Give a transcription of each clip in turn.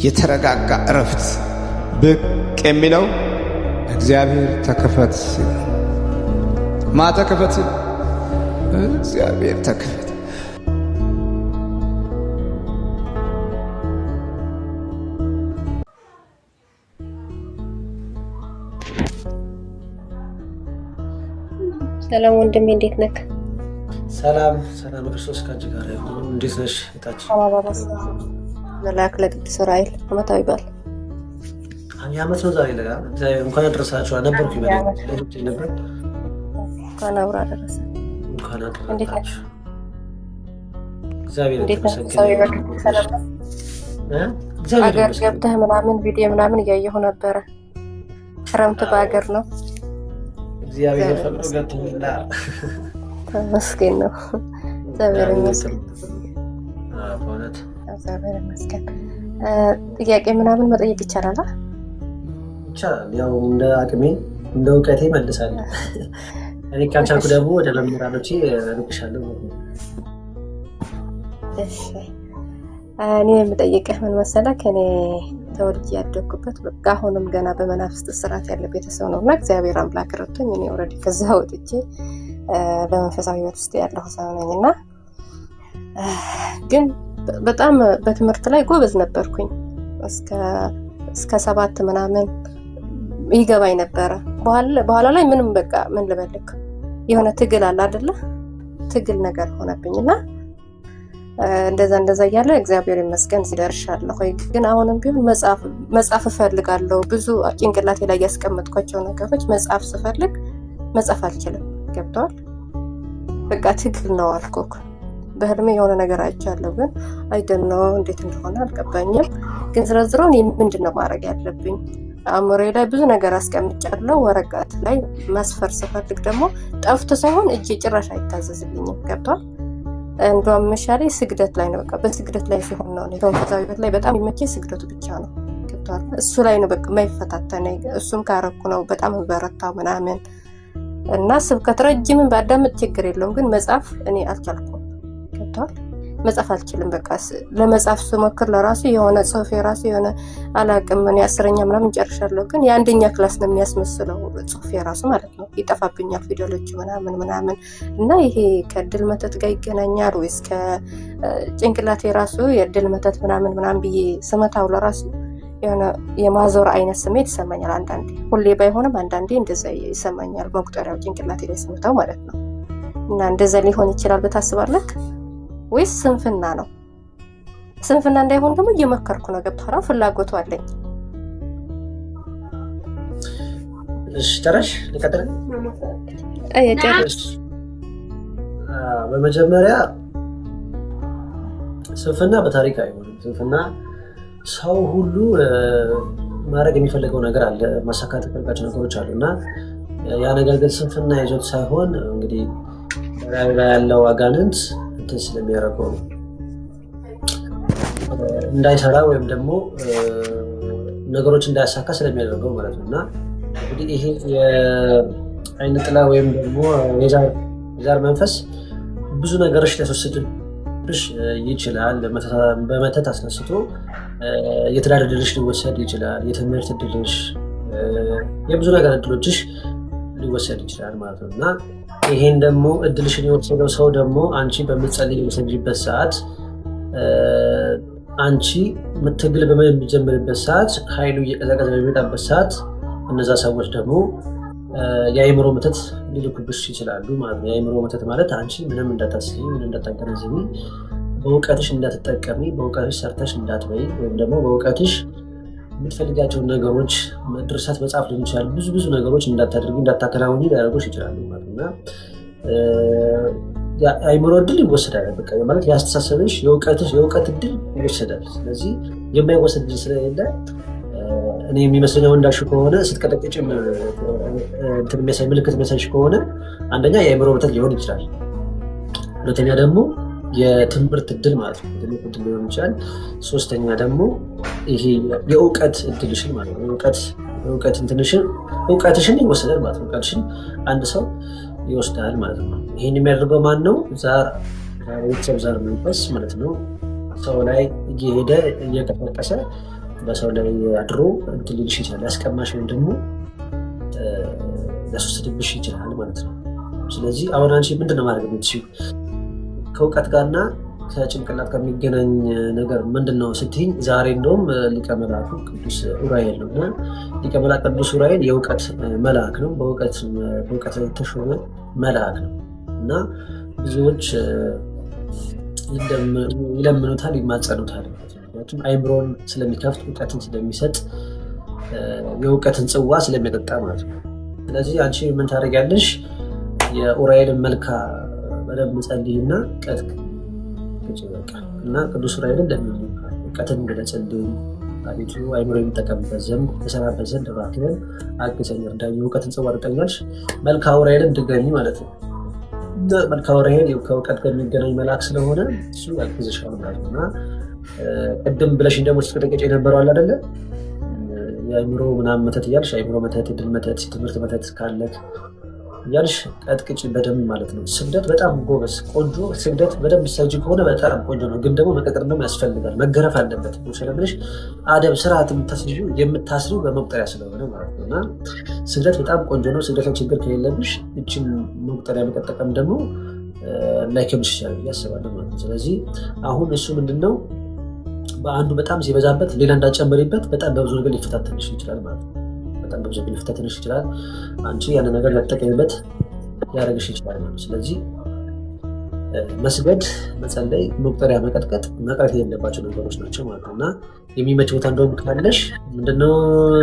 የተረጋጋ እረፍት ብቅ የሚለው እግዚአብሔር ተከፈት ማተከፈት እግዚአብሔር ተከፈት። ሰላም ወንድሜ እንዴት ነህ? ሰላም ክርስቶስ ካንቺ ጋር ይሁን። እንዴት ነሽ? እታች መልአክ ለቅዱስ ዑራኤል ዓመታዊ በዓል ዓመት ነው ዛሬ ለጋ እንኳን አደረሳችሁ ነበርኩ ይበል ነበር። እንኳን አብራ አደረሰ። እንኳን አደረሳችሁ። እግዚአብሔር አገር ገብተህ ምናምን ቪዲዮ ምናምን እያየሁ ነበረ። ክረምት በአገር ነው። እግዚአብሔር ፈቅዶ ገብቶና ተመስገን ነው። እግዚአብሔር ይመስገን። በእውነት እግዚአብሔር ይመስገን። ጥያቄ ምናምን መጠየቅ ይቻላል? ይቻላል። ያው እንደ አቅሜ እንደ እውቀቴ መልሳለሁ። እኔ ካልቻልኩ ደግሞ ወደ መምህራኖቼ ልክሻለሁ። እሺ እኔ የምጠይቅህ ምን መሰለህ? ከኔ ተወልጄ ያደግኩበት በቃ አሁንም ገና በመናፍስት ስርዓት ያለ ቤተሰብ ነው እና እግዚአብሔር አምላክ ረድቶኝ እኔ ኦልሬዲ ከዛ ወጥቼ በመንፈሳዊ ህይወት ውስጥ ያለሁ ሰው ነኝና ግን በጣም በትምህርት ላይ ጎበዝ ነበርኩኝ። እስከ 7 ምናምን ይገባኝ ነበረ። በኋላ ላይ ምንም በቃ ምን ልበልክ የሆነ ትግል አለ አይደለ? ትግል ነገር ሆነብኝና እንደዛ እያለ እግዚአብሔር ይመስገን ሲደርሻለሁ። ግን አሁንም ቢሆን መጽሐፍ እፈልጋለሁ። ብዙ ጭንቅላቴ ላይ ያስቀመጥኳቸው ነገሮች መጽሐፍ ስፈልግ መጽሐፍ አልችልም። ገብቷል? በቃ ትግል ነው አልኩክ። በህልሜ የሆነ ነገር አይቻለሁ፣ ግን አይደኖ እንዴት እንደሆነ አልገባኝም። ግን ዝረዝሮ ምንድነው ማድረግ ያለብኝ? አእምሮዬ ላይ ብዙ ነገር አስቀምጫለሁ። ወረቀት ላይ መስፈር ስፈልግ ደግሞ ጠፍቶ ሳይሆን እጄ ጭራሽ አይታዘዝልኝም። ገብቷል? እንደውም መሻሌ ስግደት ላይ ነው። በቃ በስግደት ላይ ሲሆን ነው መንፈሳዊ ህይወት ላይ በጣም የሚመቸኝ ስግደቱ ብቻ ነው። ገብቷል? እሱ ላይ ነው በቃ የማይፈታተነኝ። እሱም ካረኩ ነው በጣም በረታው ምናምን እና ስብከት ረጅምን ባዳምጥ ችግር የለውም። ግን መጽሐፍ እኔ አልቻልኩም። ገብቷል? መጽሐፍ አልችልም። በቃ ለመጽሐፍ ስሞክር ለራሱ የሆነ ጽሁፍ የራሱ የሆነ አላቅም። እኔ 10ኛ ምናምን ጨርሻለሁ፣ ግን የአንደኛ ክላስ ነው የሚያስመስለው ጽሁፍ የራሱ ማለት ነው። ይጠፋብኛል ፊደሎች ምናምን እና ይሄ ከድል መተት ጋር ይገናኛል ወይስ ከጭንቅላት የራሱ የድል መተት ምናምን ብዬ ስመታው ለራሱ የሆነ የማዞር አይነት ስሜት ይሰማኛል። አንዳንዴ ሁሌ ባይሆንም አንዳንዴ እንደዛ ይሰማኛል። መቁጠሪያው ጭንቅላቴ ላይ ስመታው ማለት ነው። እና እንደዛ ሊሆን ይችላል ብታስባለህ ወይስ ስንፍና ነው? ስንፍና እንዳይሆን ደግሞ እየመከርኩ ነው። ገብቶሃል? ፍላጎቱ አለኝ። እሺ ተረሽ ለቀጥታ በመጀመሪያ ስንፍና በታሪክ አይሆንም። ስንፍና ሰው ሁሉ ማድረግ የሚፈልገው ነገር አለ፣ ማሳካት የሚፈልጋቸው ነገሮች አሉና ያ ነገር ግን ስንፍና ይዞት ሳይሆን እንግዲህ ላይ ያለው አጋንንት እንትን ስለሚያደርገው እንዳይሰራ ወይም ደግሞ ነገሮች እንዳያሳካ ስለሚያደርገው ማለት ነው። እና እንግዲህ ይሄ የአይነ ጥላ ወይም ደግሞ የዛር መንፈስ ብዙ ነገሮች ሊያስወስድብሽ ይችላል። በመተት አስነስቶ የትዳር እድልሽ ሊወሰድ ይችላል። የትምህርት እድልሽ፣ የብዙ ነገር እድሎችሽ ሊወሰድ ይችላል ማለት ነው። እና ይሄን ደግሞ እድልሽን የወሰደው ሰው ደግሞ አንቺ በምትጸልይ በምትሰግጂበት ሰዓት አንቺ ትግል በሚጀምርበት ሰዓት ኃይሉ እየቀዘቀዘ በሚመጣበት ሰዓት እነዛ ሰዎች ደግሞ የአእምሮ መተት ሊልኩብሽ ይችላሉ ማለት ነው። የአእምሮ መተት ማለት አንቺ ምንም እንዳታስቢ፣ ምንም እንዳታገነዝቢ፣ በእውቀትሽ እንዳትጠቀሚ፣ በእውቀትሽ ሰርተሽ እንዳትበይ ወይም ደግሞ በእውቀትሽ የምትፈልጋቸውን ነገሮች ድርሰት መጽሐፍ ሊሆን ይችላል። ብዙ ነገሮች እንዳታደርጊ እንዳታከናውኒ ሊያደርጉሽ ይችላሉ ማለት ነው። የአእምሮ እድል ይወሰዳል። በቃ ማለት ያስተሳሰብሽ የእውቀት እድል ይወሰዳል። ስለዚህ የማይወሰድ እድል ስለሌለ እኔ የሚመስለኛው እንዳልሽው ከሆነ ስትቀጠቅጭ ምልክት የሚያሳይሽ ከሆነ አንደኛ የአእምሮ መተት ሊሆን ይችላል። ሁለተኛ ደግሞ የትምህርት እድል ማለት ነው፣ የትምህርት እድል ሊሆን ይችላል። ሶስተኛ ደግሞ ይሄ የእውቀት እድልሽን ማለት ነው፣ እውቀትሽን ይወሰዳል ማለት ነው። እውቀትሽን አንድ ሰው ይወስዳል ማለት ነው። ይህን የሚያደርገው ማን ነው? ቤተሰብ ዛር መንፈስ ማለት ነው። ሰው ላይ እየሄደ እየቀሰቀሰ በሰው ላይ አድሮ እንትን ሊልሽ ይችላል፣ ያስቀማሽ ወይም ደግሞ ሊያስወስድብሽ ይችላል ማለት ነው። ስለዚህ አሁን አንቺ ምንድነው ማድረግ የምትችይው? ከእውቀት ጋርና ከጭንቅላት ጋር የሚገናኝ ነገር ምንድነው ስትይኝ፣ ዛሬ እንደውም ሊቀ መላእክቱ ቅዱስ ኡራኤል ነው እና ሊቀ መላእክት ቅዱስ ኡራኤል የእውቀት መልአክ ነው። በእውቀት ላይ የተሾመ መልአክ ነው እና ብዙዎች ይለምኑታል፣ ይማጸኑታል። ምክንያቱም አይምሮን ስለሚከፍት፣ እውቀትን ስለሚሰጥ፣ የእውቀትን ጽዋ ስለሚያጠጣ ማለት ነው። ስለዚህ አንቺ ምን ታደርጊያለሽ? የኡራኤልን መልካ በደንብ ጸልይና እና ቅዱስ ኡራኤልን ለምን እውቀትን ገለጽልኝ፣ አቤቱ አይምሮ የሚጠቀምበት ዘንድ የሰራበት ዘንድ እባክህን አግዘኝ፣ እርዳኝ፣ የእውቀትን ጽዋ አጠጣኛልሽ። መልካ ኡራኤልን ድገሚ ማለት ነው። መልካ ኡራኤል ከእውቀት ጋር የሚገናኝ መልአክ ስለሆነ እሱ ያግዝሻል ማለት ነው። እና ቅድም ብለሽኝ ደግሞ ስትቀጠቀጭ የነበረው አለ አይደለ? የአይምሮ ምናምን መተት እያልሽ አይምሮ መተት፣ የድል መተት፣ የትምህርት መተት ካለክ እያልሽ ቀጥቅጭ በደንብ ማለት ነው። ስግደት በጣም ጎበዝ ቆንጆ፣ ስግደት በደንብ ሰጂ ከሆነ በጣም ቆንጆ ነው። ግን ደግሞ መቀጠር ደግሞ ያስፈልጋል፣ መገረፍ አለበት ስለምልሽ አደብ ስርዓት የምታስሪው በመቁጠሪያ ስለሆነ ማለት ነው። እና ስግደት በጣም ቆንጆ ነው። ስግደት ላይ ችግር ከሌለብሽ እችን መቁጠሪያ መጠቀም ደግሞ ላይከብድሽ ይችላል ብዬ አስባለሁ ማለት ነው። ስለዚህ አሁን እሱ ምንድነው በአንዱ በጣም ሲበዛበት ሌላ እንዳጨመሪበት በጣም በብዙ ነገር ሊፈታተንሽ ይችላል ማለት ነው። በጣም በብዙ ነገር ሊፈታተንሽ ይችላል። አንቺ ያንን ነገር ለተጠቀሚበት ያደርግሽ ይችላል ማለት ነው። ስለዚህ መስገድ፣ መጸለይ፣ መቁጠሪያ መቀጥቀጥ መቅረት የሌለባቸው ነገሮች ናቸው ማለት ነው። እና የሚመች ቦታ እንደውም ካለሽ ምንድነው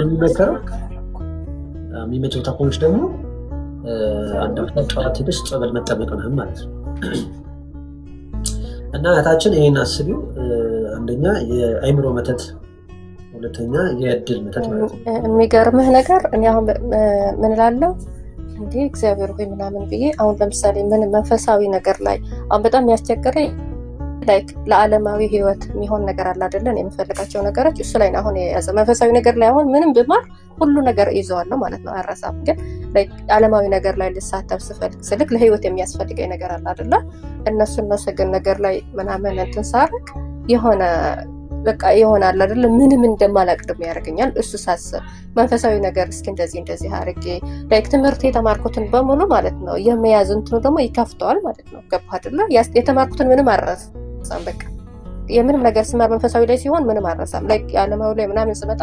የሚመከረው? የሚመች ቦታ ከሆነች ደግሞ አንድ ጠዋት ሄደሽ ጸበል መጠመቅ ነው ማለት ነው። እና እህታችን ይሄን አስቢው። አንደኛ የአይምሮ መተት፣ ሁለተኛ የእድል መተት ማለት ነው። የሚገርምህ ነገር እኔ አሁን ምን እላለሁ እንዴ እግዚአብሔር ሆይ ምናምን ብዬ አሁን ለምሳሌ ምን መንፈሳዊ ነገር ላይ አሁን በጣም የሚያስቸግረኝ ላይክ ለዓለማዊ ህይወት የሚሆን ነገር አለ አይደለን? የምፈልጋቸው ነገሮች እሱ ላይ ነው አሁን የያዘ። መንፈሳዊ ነገር ላይ አሁን ምንም ብማር ሁሉ ነገር ይዘዋለሁ ማለት ነው፣ አረሳም። ግን ላይክ ዓለማዊ ነገር ላይ ልሳተፍ ስልክ ለህይወት የሚያስፈልገኝ ነገር አለ አይደለ? እነሱ ግን ነገር ላይ ምናምን እንትን ሳርክ የሆነ በቃ ይሆናል አይደለ? ምንም እንደማላቅድም ያደርገኛል እሱ ሳስብ። መንፈሳዊ ነገር እስኪ እንደዚህ አድርጌ ላይክ ትምህርት የተማርኩትን በሙሉ ማለት ነው የመያዝ እንትኑ ደግሞ ይከፍተዋል ማለት ነው። ገባህ አይደለ? የተማርኩትን ምንም አልረሳም። በቃ የምንም ነገር ስማር መንፈሳዊ ላይ ሲሆን ምንም አልረሳም። ላይክ የዓለማዊ ላይ ምናምን ስመጣ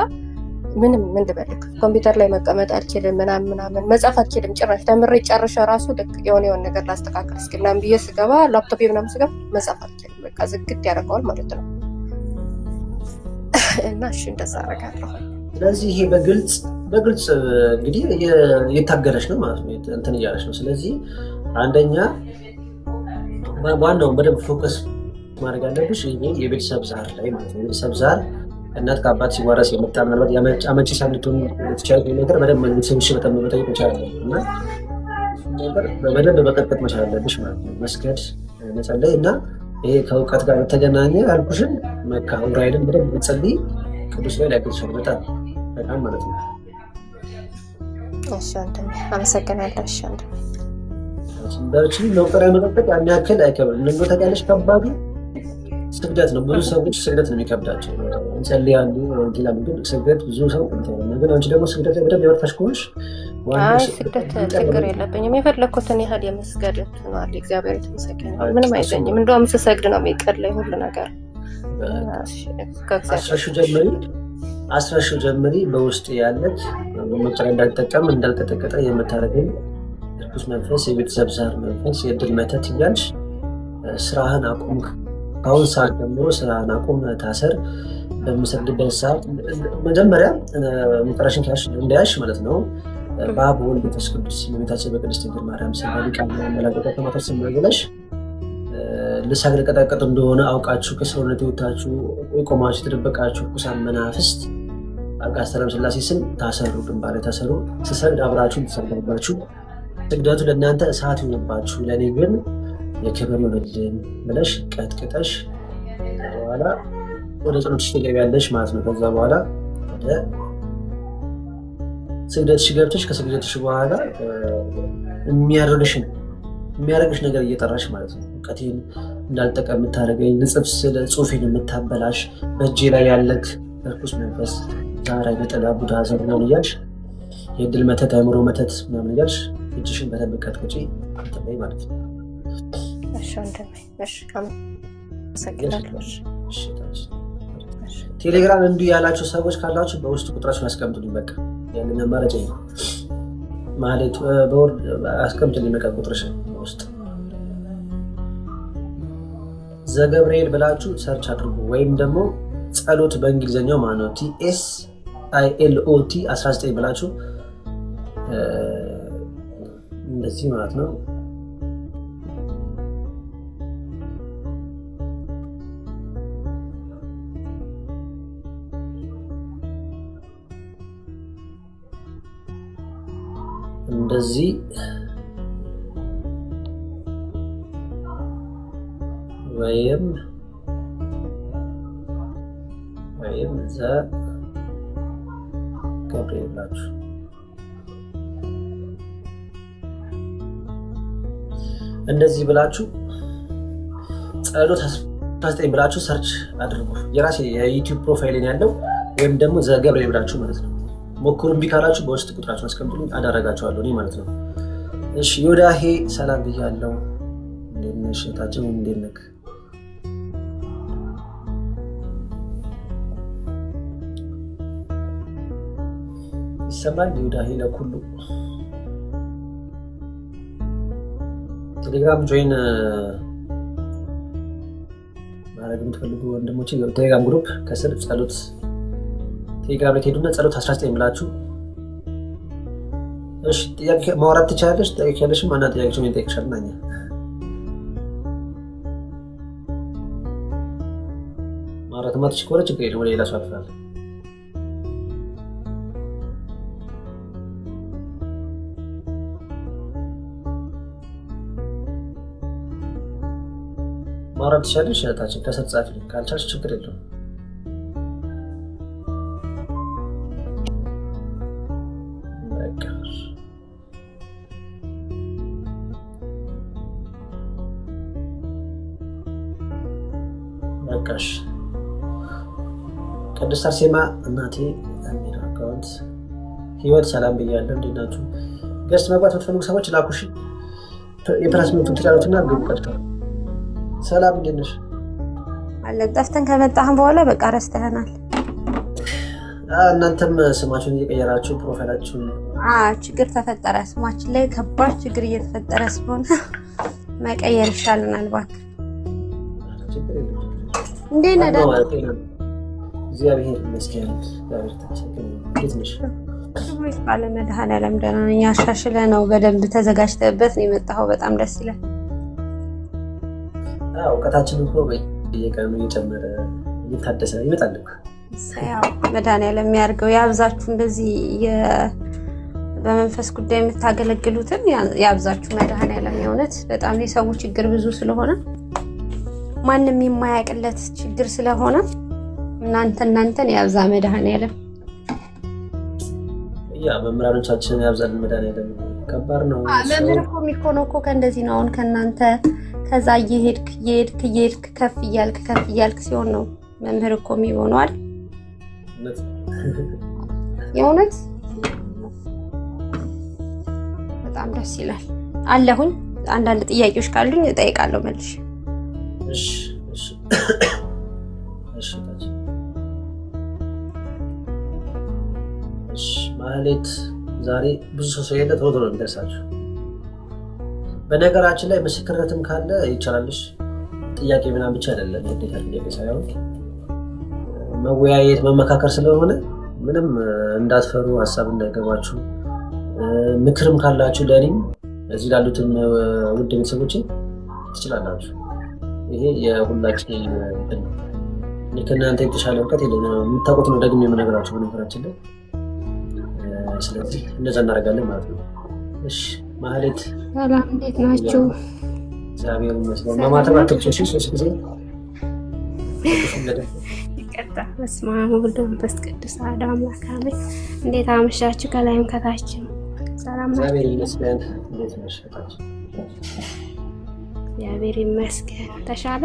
ምንም ምን ልበልክ ኮምፒውተር ላይ መቀመጥ አልችልም፣ ምናምን መጻፍ አልችልም። ጭራሽ ተምሬ ጨርሼ ራሱ ልክ የሆነ ነገር ላስተካከል እስኪ ምናምን ብዬ ስገባ ላፕቶፕ ምናምን ስገባ መጻፍ አልችልም። በቃ ዝግት ያደርገዋል ማለት ነው። እና እሺ እንደዛ አደርጋለሁ። ስለዚህ ይሄ በግልጽ እንግዲህ የታገለች ነው ማለት ነው፣ እንትን እያለች ነው። ስለዚህ አንደኛ ዋናውን በደንብ ፎከስ ማድረግ አለብሽ ይሄ የቤተሰብ ዛር ላይ ማለት ነው። የቤተሰብ ዛር እናት ከአባት ሲዋረስ የመጣ ምናልባት አመቺ ሳንቱን የተቻለ ነገር በደንብ ቤተሰብሽ በጣም መጠየቅ ይቻላል እና ነገር በደንብ መቀጥቀጥ መቻል አለብሽ ማለት ነው። መስገድ፣ መጸለይ እና ይሄ ከእውቀት ጋር በተገናኘ ያልኩሽን መካ ኡራኤልን በደንብ መጸለይ ቅዱስ ላይ ያግዝሻል በጣም ማለት ነው። እሺ አንተም አመሰግናለሁ። እሺ አንተም በርቺ። መቁጠሪያ መቀጥቀጥ ያን ያክል አይከብድም። ምን ታውቂያለሽ? ከባዱ ስግደት ነው። ብዙ ሰዎች ስግደት ነው የሚከብዳቸው። እንጸልያሉ ይላሉ፣ ግን ስግደት ብዙ ሰው ግን አንቺ ደግሞ ስግደት ላይ በደንብ የበረታሽ ከሆንሽ ስግደት ችግር የለብኝም። የፈለኩትን ያህል የመስገድ ነው አለ እግዚአብሔር የተመሰገነ። ምንም አይዘኝም። እንደውም ስሰግድ ነው የሚቀለኝ ሁሉ ነገር። አስራሹ ጀምሪ በውስጥ ያለች መቁጠሪያ እንዳልጠቀም እንዳልቀጠቀጠ የምታደርገኝ ርኩስ መንፈስ፣ የቤተሰብ ዛር መንፈስ፣ የእድል መተት እያልሽ ስራህን አቁም። ከአሁን ሰዓት ጀምሮ ስራህን አቁም፣ ታሰር። በምሰግድበት ሰዓት መጀመሪያ መቁጠሪያሽን እንዳያሽ ማለት ነው በአብ ወልድ መንፈስ ቅዱስ በቤታችን በቅድስት ድንግል ማርያም ስም በሊቃነ መላእክት ከማታ ስም ብለሽ ልሳግድ ቀጠቀጥ እንደሆነ አውቃችሁ ከሰውነት የወጣችሁ የቆማችሁ የተደበቃችሁ ርኩሳን መናፍስት አጋዕዝተ ዓለም ሥላሴ ስም ታሰሩ፣ ግንባር ታሰሩ። ስሰግድ አብራችሁ ትሰግዳላችሁ። ስግደቱ ለእናንተ እሳት ይሆንባችሁ፣ ለእኔ ግን የክብር ይሆንልኝ ብለሽ ቀጥቅጠሽ በኋላ ወደ ጸሎትሽ ትገቢያለሽ ማለት ነው። ከዛ በኋላ ወደ ስግደትሽ ገብተሽ ከስግደትሽ በኋላ የሚያደርግሽ ነገር እየጠራሽ ማለት ነው። እውቀቴን እንዳልጠቀም የምታደርገኝ፣ ልጽፍ ስለ ጽሁፌን የምታበላሽ፣ በእጄ ላይ ያለክ እርኩስ መንፈስ፣ ዛር፣ አይነ ጥላ፣ ቡዳ፣ ዘር ምናምን እያልሽ የድል መተት፣ አእምሮ መተት ምናምን እያልሽ እጅሽን በደንብ ቀጥቅጪ ላይ ማለት ነው። ቴሌግራም እንዲሁ ያላችሁ ሰዎች ካላችሁ በውስጥ ቁጥራችሁን አስቀምጡልኝ። በቃ ያንን አማራጭ ነው ማለት በወርድ አስቀምጡልኝ። በቃ ቁጥርሽን በውስጥ ዘገብርኤል ብላችሁ ሰርች አድርጉ፣ ወይም ደግሞ ጸሎት በእንግሊዝኛው ማለት ነው TSILOT 19 ብላችሁ እንደዚህ ማለት ነው። እንደዚህ ወይም ዘገብርኤል ብላችሁ እንደዚህ ብላችሁ ጸሎት 19 ብላችሁ ሰርች አድርጉ። የራሴ የዩቲዩብ ፕሮፋይልን ያለው ወይም ደግሞ ዘገብርኤል ብላችሁ ማለት ነው። ሞክሩ። እምቢ ካላችሁ በውስጥ ቁጥራችሁን አስቀምጡልኝ፣ አዳረጋችኋለሁ እኔ ማለት ነው። እሺ ዮዳሄ ሰላም ብያለሁ። እንዴት ነሽ እህታችን? እንዴት ነህ? ይሰማል? ዮዳሄ ለኩሉ ቴሌግራም ጆይን ማድረግ የምትፈልጉ ወንድሞች ቴሌግራም ግሩፕ ከስር ጸሎት ቴሌግራም ላይ ትሄዱና ጸሎት 19 ብላችሁ እሺ ጥያቄ ማውራት ትችላለሽ። ጠይቂያለሽም አንድ ጥያቄዎችን እንጠይቅሻለን እኛ ማውራት ማትሽ ከሆነ ችግር የለም፣ ወደ ሌላ ሰው አልፋለሁ። ማውራት ትችላለሽ እህታችን፣ ከስር ጻፊልኝ። ካልቻልሽ ችግር የለውም። በቃሽ። ቅድስት አርሴማ እናቴ አሚራ አካውንት ህይወት ሰላም ብያለሁ። እንዴት ናችሁ? ገስት መግባት የምትፈልጉ ሰዎች ላኩሽ። የፕላስ ምልክቱን ተጫኑትና ግቡ። ቀጥታ ሰላም እንዴት ነሽ? አለን። ጠፍተን ከመጣህን በኋላ በቃ ረስተኸናል። እናንተም ስማችሁን እየቀየራችሁ ፕሮፋይላችሁን ችግር ተፈጠረ። ስማችን ላይ ከባድ ችግር እየተፈጠረ ስለሆነ መቀየር ይሻለናል። እባክህ እንዴት ነህ? እግዚአብሔር ይመስገን። እግዚአብሔር ተመስገን። እንዴት ነሽ? ክብሩት ባለ መድኃኔዓለም ደህና ነኝ። አሻሽለህ ነው በደንብ ተዘጋጅተህበት ነው የመጣኸው። በጣም ደስ ይላል። እውቀታችን እኮ በየቀኑ እየጨመረ እየታደሰ ይመጣል እኮ። ያው መድኃኔዓለም የሚያደርገው ያብዛችሁ። እንደዚህ በመንፈስ ጉዳይ የምታገለግሉትን ያብዛችሁ መድኃኔዓለም። የእውነት በጣም የሰው ችግር ብዙ ስለሆነ ማንም የማያውቅለት ችግር ስለሆነ እናንተን ያብዛ መድኃኔዓለም። መምህራኖቻችን ያብዛልን መድኃኔዓለም። ከባድ ነው። መምህር እኮ የሚሆነው እኮ ከእንደዚህ ነው። አሁን ከእናንተ ከዛ እየሄድክ ከፍ እያልክ ሲሆን ነው መምህር እኮ የሚሆነው አይደል? የእውነት በጣም ደስ ይላል። አለሁኝ አንዳንድ ጥያቄዎች ካሉኝ እጠይቃለሁ መልሽ። ማህሌት ዛሬ ብዙ ሰው ስለሌለ ቶሎ ነው የሚደርሳችሁ። በነገራችን ላይ ምስክርነትም ካለ ይቻላልሽ። ጥያቄ ምናምን ብቻ አይደለም፣ ግዴታ ጥያቄ ሳይሆን መወያየት መመካከር ስለሆነ ምንም እንዳትፈሩ፣ ሀሳብ እንዳይገባችሁ። ምክርም ካላችሁ ለእኔም እዚህ ላሉትም ውድ ቤተሰቦቼ ትችላላችሁ። ይሄ የሁላችን ነው። ከእናንተ የተሻለ እውቀት የለም። የምታውቁት ነው ደግሜ የምነግራችሁ በነገራችን ላይ። ስለዚህ እንደዛ እናደርጋለን ማለት ነው። እሺ ማህሌት ሰላም፣ እንዴት ናችሁ? እግዚአብሔር ይመስገን። ማማተብ አትችልሽ? ሶስት ጊዜ ይቅርታ። በስመ አብ ወወልድ ወመንፈስ ቅዱስ አሐዱ አምላክ አሜን። እንዴት አመሻችሁ? ከላይም ከታችም ሰላም ናችሁ? እግዚአብሔር ይመስገን። እንዴት ነሽ? እግዚአብሔር ይመስገን። ተሻለ?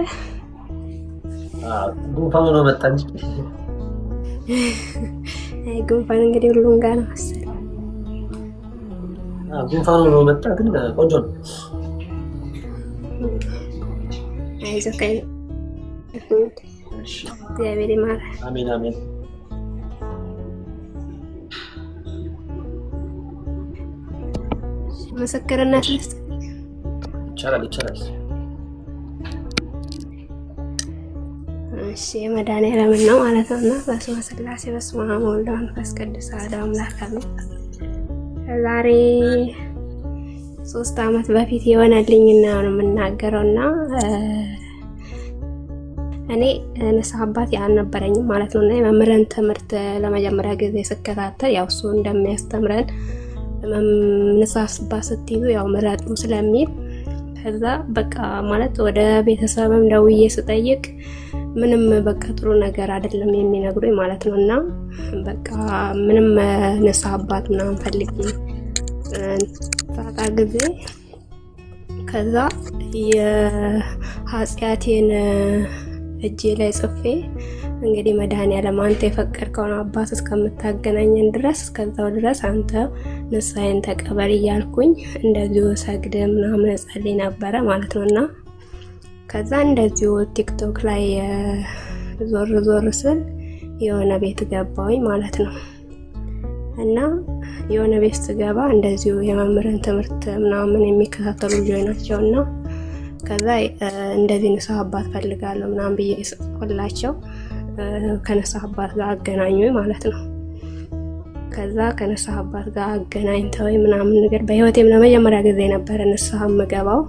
ጉንፋኑ ነው መጣ እንጂ ጉንፋን እንግዲህ ሁሉም ጋር ነው መሰለኝ። ጉንፋኑ ነው መጣ፣ ግን ቆንጆ ነው። አይዞህ እግዚአብሔር ይማረህ። አሜን አሜን። ምስክርነት ልስጥ ይቻላል። እሺ የመድኃኒዓለምን ነው ማለት ነው። እና በስመ ሥላሴ በስመ አብ ወወልድ ወመንፈስ ቅዱስ አሐዱ አምላክ አሜን። ዛሬ 3 ዓመት በፊት የሆነልኝና ነው የምናገረው። እና እኔ ንስሐ አባት አልነበረኝም ማለት ነው። እና የመምህርን ትምህርት ለመጀመሪያ ጊዜ ስከታተል ያው እሱ እንደሚያስተምረን ንስሐ አባት ስትይዙ ያው ምረጡ ስለሚል ከዛ በቃ ማለት ወደ ቤተሰብም ደውዬ ስጠይቅ ምንም በቃ ጥሩ ነገር አይደለም የሚነግሩኝ ማለት ነው። እና በቃ ምንም ንስሐ አባት ምናምን ፈልጌ ታጣ ጊዜ ከዛ የኃጢአቴን እጄ ላይ ጽፌ እንግዲህ መድኃኒዓለም አንተ የፈቀድከውን አባት እስከምታገናኘን ድረስ እስከዛው ድረስ አንተ ንስሐዬን ተቀበል እያልኩኝ እንደዚሁ ሰግድ ምናምን ጸልይ ነበረ ማለት ነው። እና ከዛ እንደዚሁ ቲክቶክ ላይ ዞር ስል የሆነ ቤት ገባሁኝ ማለት ነው። እና የሆነ ቤት ስገባ እንደዚሁ የመምህርን ትምህርት ምናምን የሚከታተሉ ልጆች ናቸው። እና ከዛ እንደዚህ ንስሐ አባት ፈልጋለሁ ምናምን ብዬ ስጽፍላቸው ከንስሐ አባት ጋር አገናኙኝ ማለት ነው። ከዛ ከንስሐ አባት ጋር አገናኝተውኝ ምናምን ነገር በህይወቴም ለመጀመሪያ ጊዜ ነበረ ንስሐ የምገባው።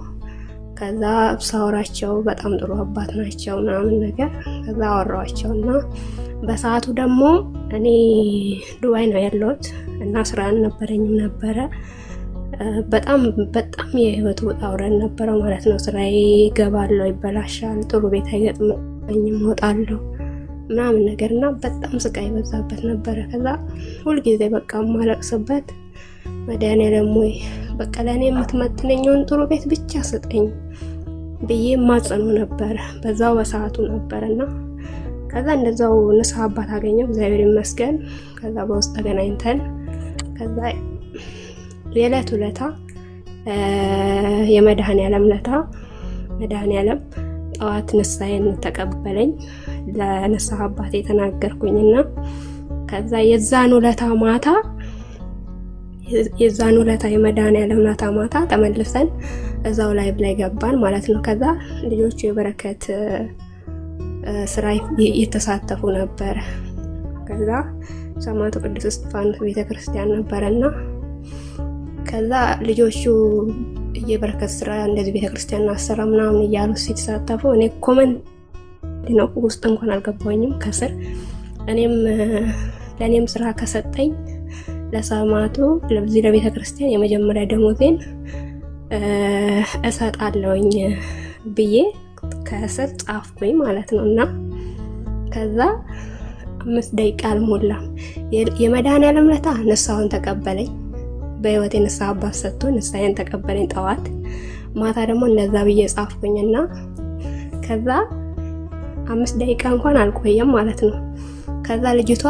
ከዛ ሳወራቸው በጣም ጥሩ አባት ናቸው ምናምን ነገር ከዛ አወራኋቸው። እና በሰዓቱ ደግሞ እኔ ዱባይ ነው ያለሁት እና ስራ አልነበረኝም ነበረ። በጣም የህይወት ውጣ ውረድ ነበረው ማለት ነው። ስራዬ ይገባለሁ፣ ይበላሻል፣ ጥሩ ቤት አይገጥመኝም፣ እወጣለሁ ምናምን ነገር እና በጣም ስቃይ በዛበት ነበረ። ከዛ ሁልጊዜ በቃ ማለቅስበት መድኃኒዓለም ወይ በቃ ለእኔ የምትመጥነኝውን ጥሩ ቤት ብቻ ስጠኝ ብዬ ማጸኑ ነበረ በዛው በሰዓቱ ነበረና ከዛ እንደዛው ንስሐ አባት አገኘው እግዚአብሔር ይመስገን። ከዛ በውስጥ ተገናኝተን ከዛ የዕለት ውለታ የመድኃኒዓለም ለታ መድኃኒዓለም ጠዋት ንስሐዬን ተቀበለኝ ለንስሐ አባት የተናገርኩኝና ከዛ የዛን ውለታ የመድኃኒዓለም ለታ ማታ ተመልሰን እዛው ላይ ብላይ ገባን ማለት ነው። ከዛ ልጆቹ የበረከት ስራ የተሳተፉ ነበረ። ከዛ ሰማዕቱ ቅዱስ እስጢፋኖስ ቤተክርስቲያን ነበረና ከዛ ልጆቹ የበረከት ስራ እንደዚህ ቤተክርስቲያን አሰራ ምናምን እያሉ ሲተሳተፉ እኔ ኮመንት ነው ውስጥ እንኳን አልገባኝም ከስር ለእኔም ስራ ከሰጠኝ ለሰማዕቱ ለዚህ ለቤተክርስቲያን የመጀመሪያ ደሞዜን እሰጣለሁኝ ብዬ ከስር ጻፍኩኝ ማለት ነው። እና ከዛ 5 ደቂቃ አልሞላም የመድኃኒዓለም ለታ ንስሐውን ተቀበለኝ። በህይወቴ ንስሐ አባት ሰጥቶ ንስሐዬን ተቀበለኝ ጠዋት። ማታ ደግሞ እንደዛ ብዬ ጻፍኩኝና ከዛ 5 ደቂቃ እንኳን አልቆየም ማለት ነው። ከዛ ልጅቷ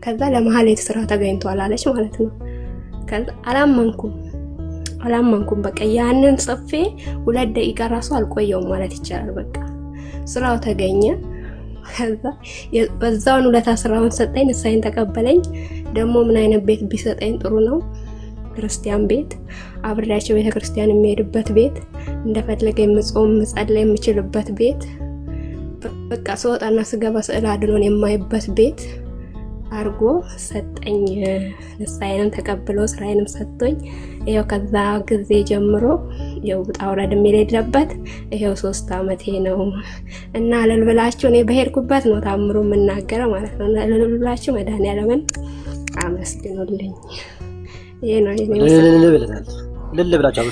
ከዛ ለማህሌት ስራ ተገኝቷል አለች ማለት ነው። ከዛ አላመንኩም በቃ ያንን ጽፌ 2 ደቂቃ ራሱ አልቆየውም ማለት ይቻላል። በቃ ስራው ተገኘ። ከዛ በዛውን ውለታ ስራውን ሰጠኝ፣ ንስሐዬን ተቀበለኝ። ደግሞ ምን አይነት ቤት ቢሰጠኝ ጥሩ ነው? ክርስቲያን ቤት፣ አብሬያቸው ቤተክርስቲያን የሚሄድበት ቤት፣ እንደፈለገ የምጾም መጸለይ የምችልበት ቤት፣ በቃ ስወጣና ስገባ ስዕል አድኖን የማይበት ቤት አርጎ ሰጠኝ። ንስሐዬንም ተቀብሎ ስራዬንም ሰጥቶኝ ይሄው ከዛ ጊዜ ጀምሮ ይሄው ውጣ ውረድ የሌለበት ይሄው 3 ዓመቴ ነው። እና ለልብላችሁ እኔ በሄድኩበት ነው ታምሩ የምናገረው ማለት ነው። ለልብላችሁ መድኃኒዓለምን አመስግኑልኝ። ይሄ ነው ልልብላችሁ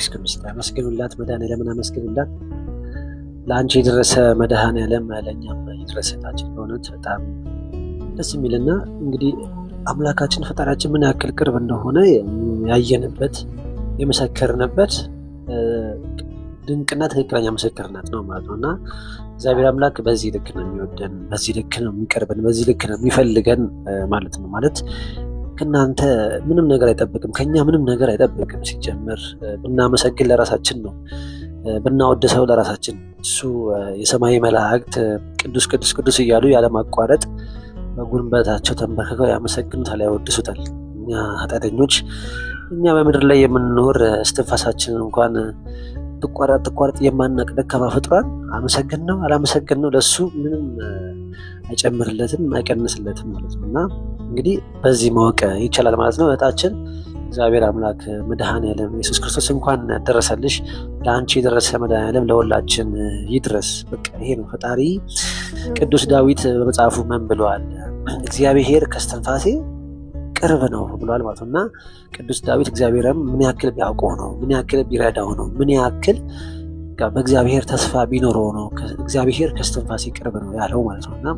አመስግኑላት፣ መድኃኒዓለምን አመስግኑላት። ለአንቺ የደረሰ መድኃኒዓለም ለእኛም ይድረስላችን። በእውነት በጣም ደስ የሚልና እንግዲህ አምላካችን ፈጣሪያችን ምን ያክል ቅርብ እንደሆነ ያየንበት የመሰከርንበት ድንቅና ትክክለኛ ምስክርነት ነው ማለት ነው። እና እግዚአብሔር አምላክ በዚህ ልክ ነው የሚወደን፣ በዚህ ልክ ነው የሚቀርበን፣ በዚህ ልክ ነው የሚፈልገን ማለት ነው። ማለት ከእናንተ ምንም ነገር አይጠብቅም፣ ከኛ ምንም ነገር አይጠብቅም። ሲጀምር ብናመሰግን ለራሳችን ነው፣ ብናወድሰው ለራሳችን። እሱ የሰማይ መላእክት ቅዱስ ቅዱስ ቅዱስ እያሉ ያለማቋረጥ በጉልበታቸው ተንበርክከው ያመሰግኑታል፣ ያወድሱታል። እኛ ኃጢአተኞች፣ እኛ በምድር ላይ የምንኖር እስትንፋሳችንን እንኳን ትቋረጥ የማናቅ ደካማ ፍጡራን አመሰግን ነው አላመሰግን ነው ለሱ ምንም አይጨምርለትም አይቀንስለትም ማለት ነው። እና እንግዲህ በዚህ ማወቅ ይቻላል ማለት ነው። እህታችን እግዚአብሔር አምላክ መድኃኔዓለም ኢየሱስ ክርስቶስ እንኳን ደረሰልሽ። ለአንቺ የደረሰ መድኃኔዓለም ለሁላችን ይድረስ። በቃ ይሄ ነው ፈጣሪ። ቅዱስ ዳዊት በመጽሐፉ ምን ብለዋል? እግዚአብሔር ከእስትንፋሴ ቅርብ ነው ብሏል ማለት ነው። እና ቅዱስ ዳዊት እግዚአብሔርም ምን ያክል ቢያውቀው ነው፣ ምን ያክል ቢረዳው ነው፣ ምን ያክል በእግዚአብሔር ተስፋ ቢኖረው ነው እግዚአብሔር ከእስትንፋሴ ቅርብ ነው ያለው ማለት ነው። እና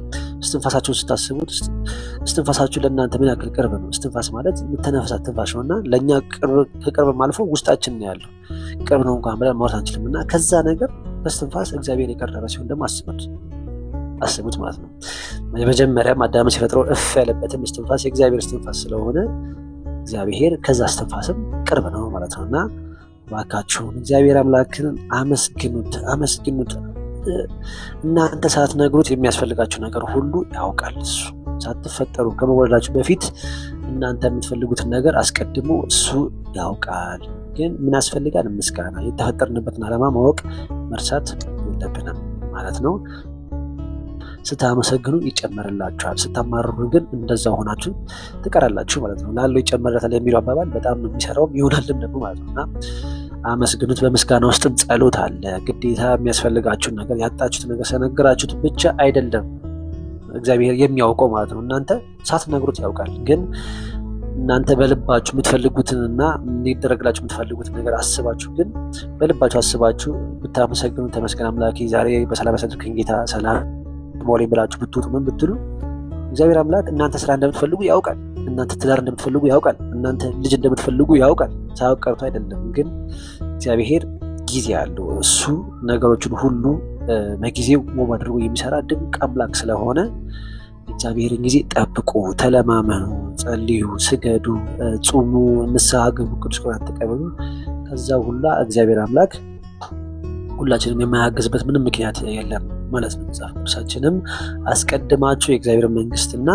እስትንፋሳችሁን ስታስቡት እስትንፋሳችሁ ለእናንተ ምን ያክል ቅርብ ነው? እስትንፋስ ማለት የምትነፍሳት ትንፋሽ ነው። እና ለእኛ ከቅርብም አልፎ ውስጣችን ነው ያለው። ቅርብ ነው እንኳን ብለን ማውራት አንችልም። እና ከዛ ነገር በእስትንፋስ እግዚአብሔር የቀረበ ሲሆን ደግሞ አስቡት ማለት ነው። የመጀመሪያም አዳም ሲፈጥረው እፍ ያለበትም እስትንፋስ የእግዚአብሔር እስትንፋስ ስለሆነ እግዚአብሔር ከዛ እስትንፋስም ቅርብ ነው ማለት ነው። እና እባካችሁን እግዚአብሔር አምላክን አመስግኑት። እናንተ ሳትነግሩት የሚያስፈልጋችሁ ነገር ሁሉ ያውቃል። እሱ ሳትፈጠሩ ከመወለዳችሁ በፊት እናንተ የምትፈልጉትን ነገር አስቀድሞ እሱ ያውቃል። ግን ምን ያስፈልጋል? ምስጋና። የተፈጠርንበትን ዓላማ ማወቅ መርሳት የለብንም ማለት ነው። ስታመሰግኑ ይጨመርላችኋል፣ ስታማርሩ ግን እንደዛ ሆናችሁ ትቀራላችሁ ማለት ነው። ላለው ይጨመርላታል የሚለው አባባል በጣም ነው የሚሰራውም ይሆናልም ደግሞ ማለት ነው። እና አመስግኑት። በምስጋና ውስጥም ጸሎት አለ። ግዴታ የሚያስፈልጋችሁን ነገር ያጣችሁት ነገር ስለነገራችሁት ብቻ አይደለም እግዚአብሔር የሚያውቀው ማለት ነው። እናንተ ሳትነግሩት ያውቃል። ግን እናንተ በልባችሁ የምትፈልጉትንና እንዲደረግላችሁ የምትፈልጉትን ነገር አስባችሁ ግን በልባችሁ አስባችሁ ብታመሰግኑ ተመስገን አምላኬ ዛሬ በሰላም ያሳደርከኝ ጌታ ሰላም ሞሌ ብላችሁ ብትወጡ ምን ብትሉ እግዚአብሔር አምላክ እናንተ ስራ እንደምትፈልጉ ያውቃል። እናንተ ትዳር እንደምትፈልጉ ያውቃል። እናንተ ልጅ እንደምትፈልጉ ያውቃል። ሳያውቅ ቀርቶ አይደለም። ግን እግዚአብሔር ጊዜ አለው። እሱ ነገሮችን ሁሉ በጊዜው ውብ አድርጎ የሚሰራ ድንቅ አምላክ ስለሆነ እግዚአብሔርን ጊዜ ጠብቁ፣ ተለማመኑ፣ ጸልዩ፣ ስገዱ፣ ጹሙ፣ ንስሐ ግቡ፣ ቅዱስ ቁርባን ተቀበሉ። ከዛ ሁላ እግዚአብሔር አምላክ ሁላችንም የማያገዝበት ምንም ምክንያት የለም ማለት ነው። መጽሐፍ ቅዱሳችንም አስቀድማችሁ የእግዚአብሔር መንግስትና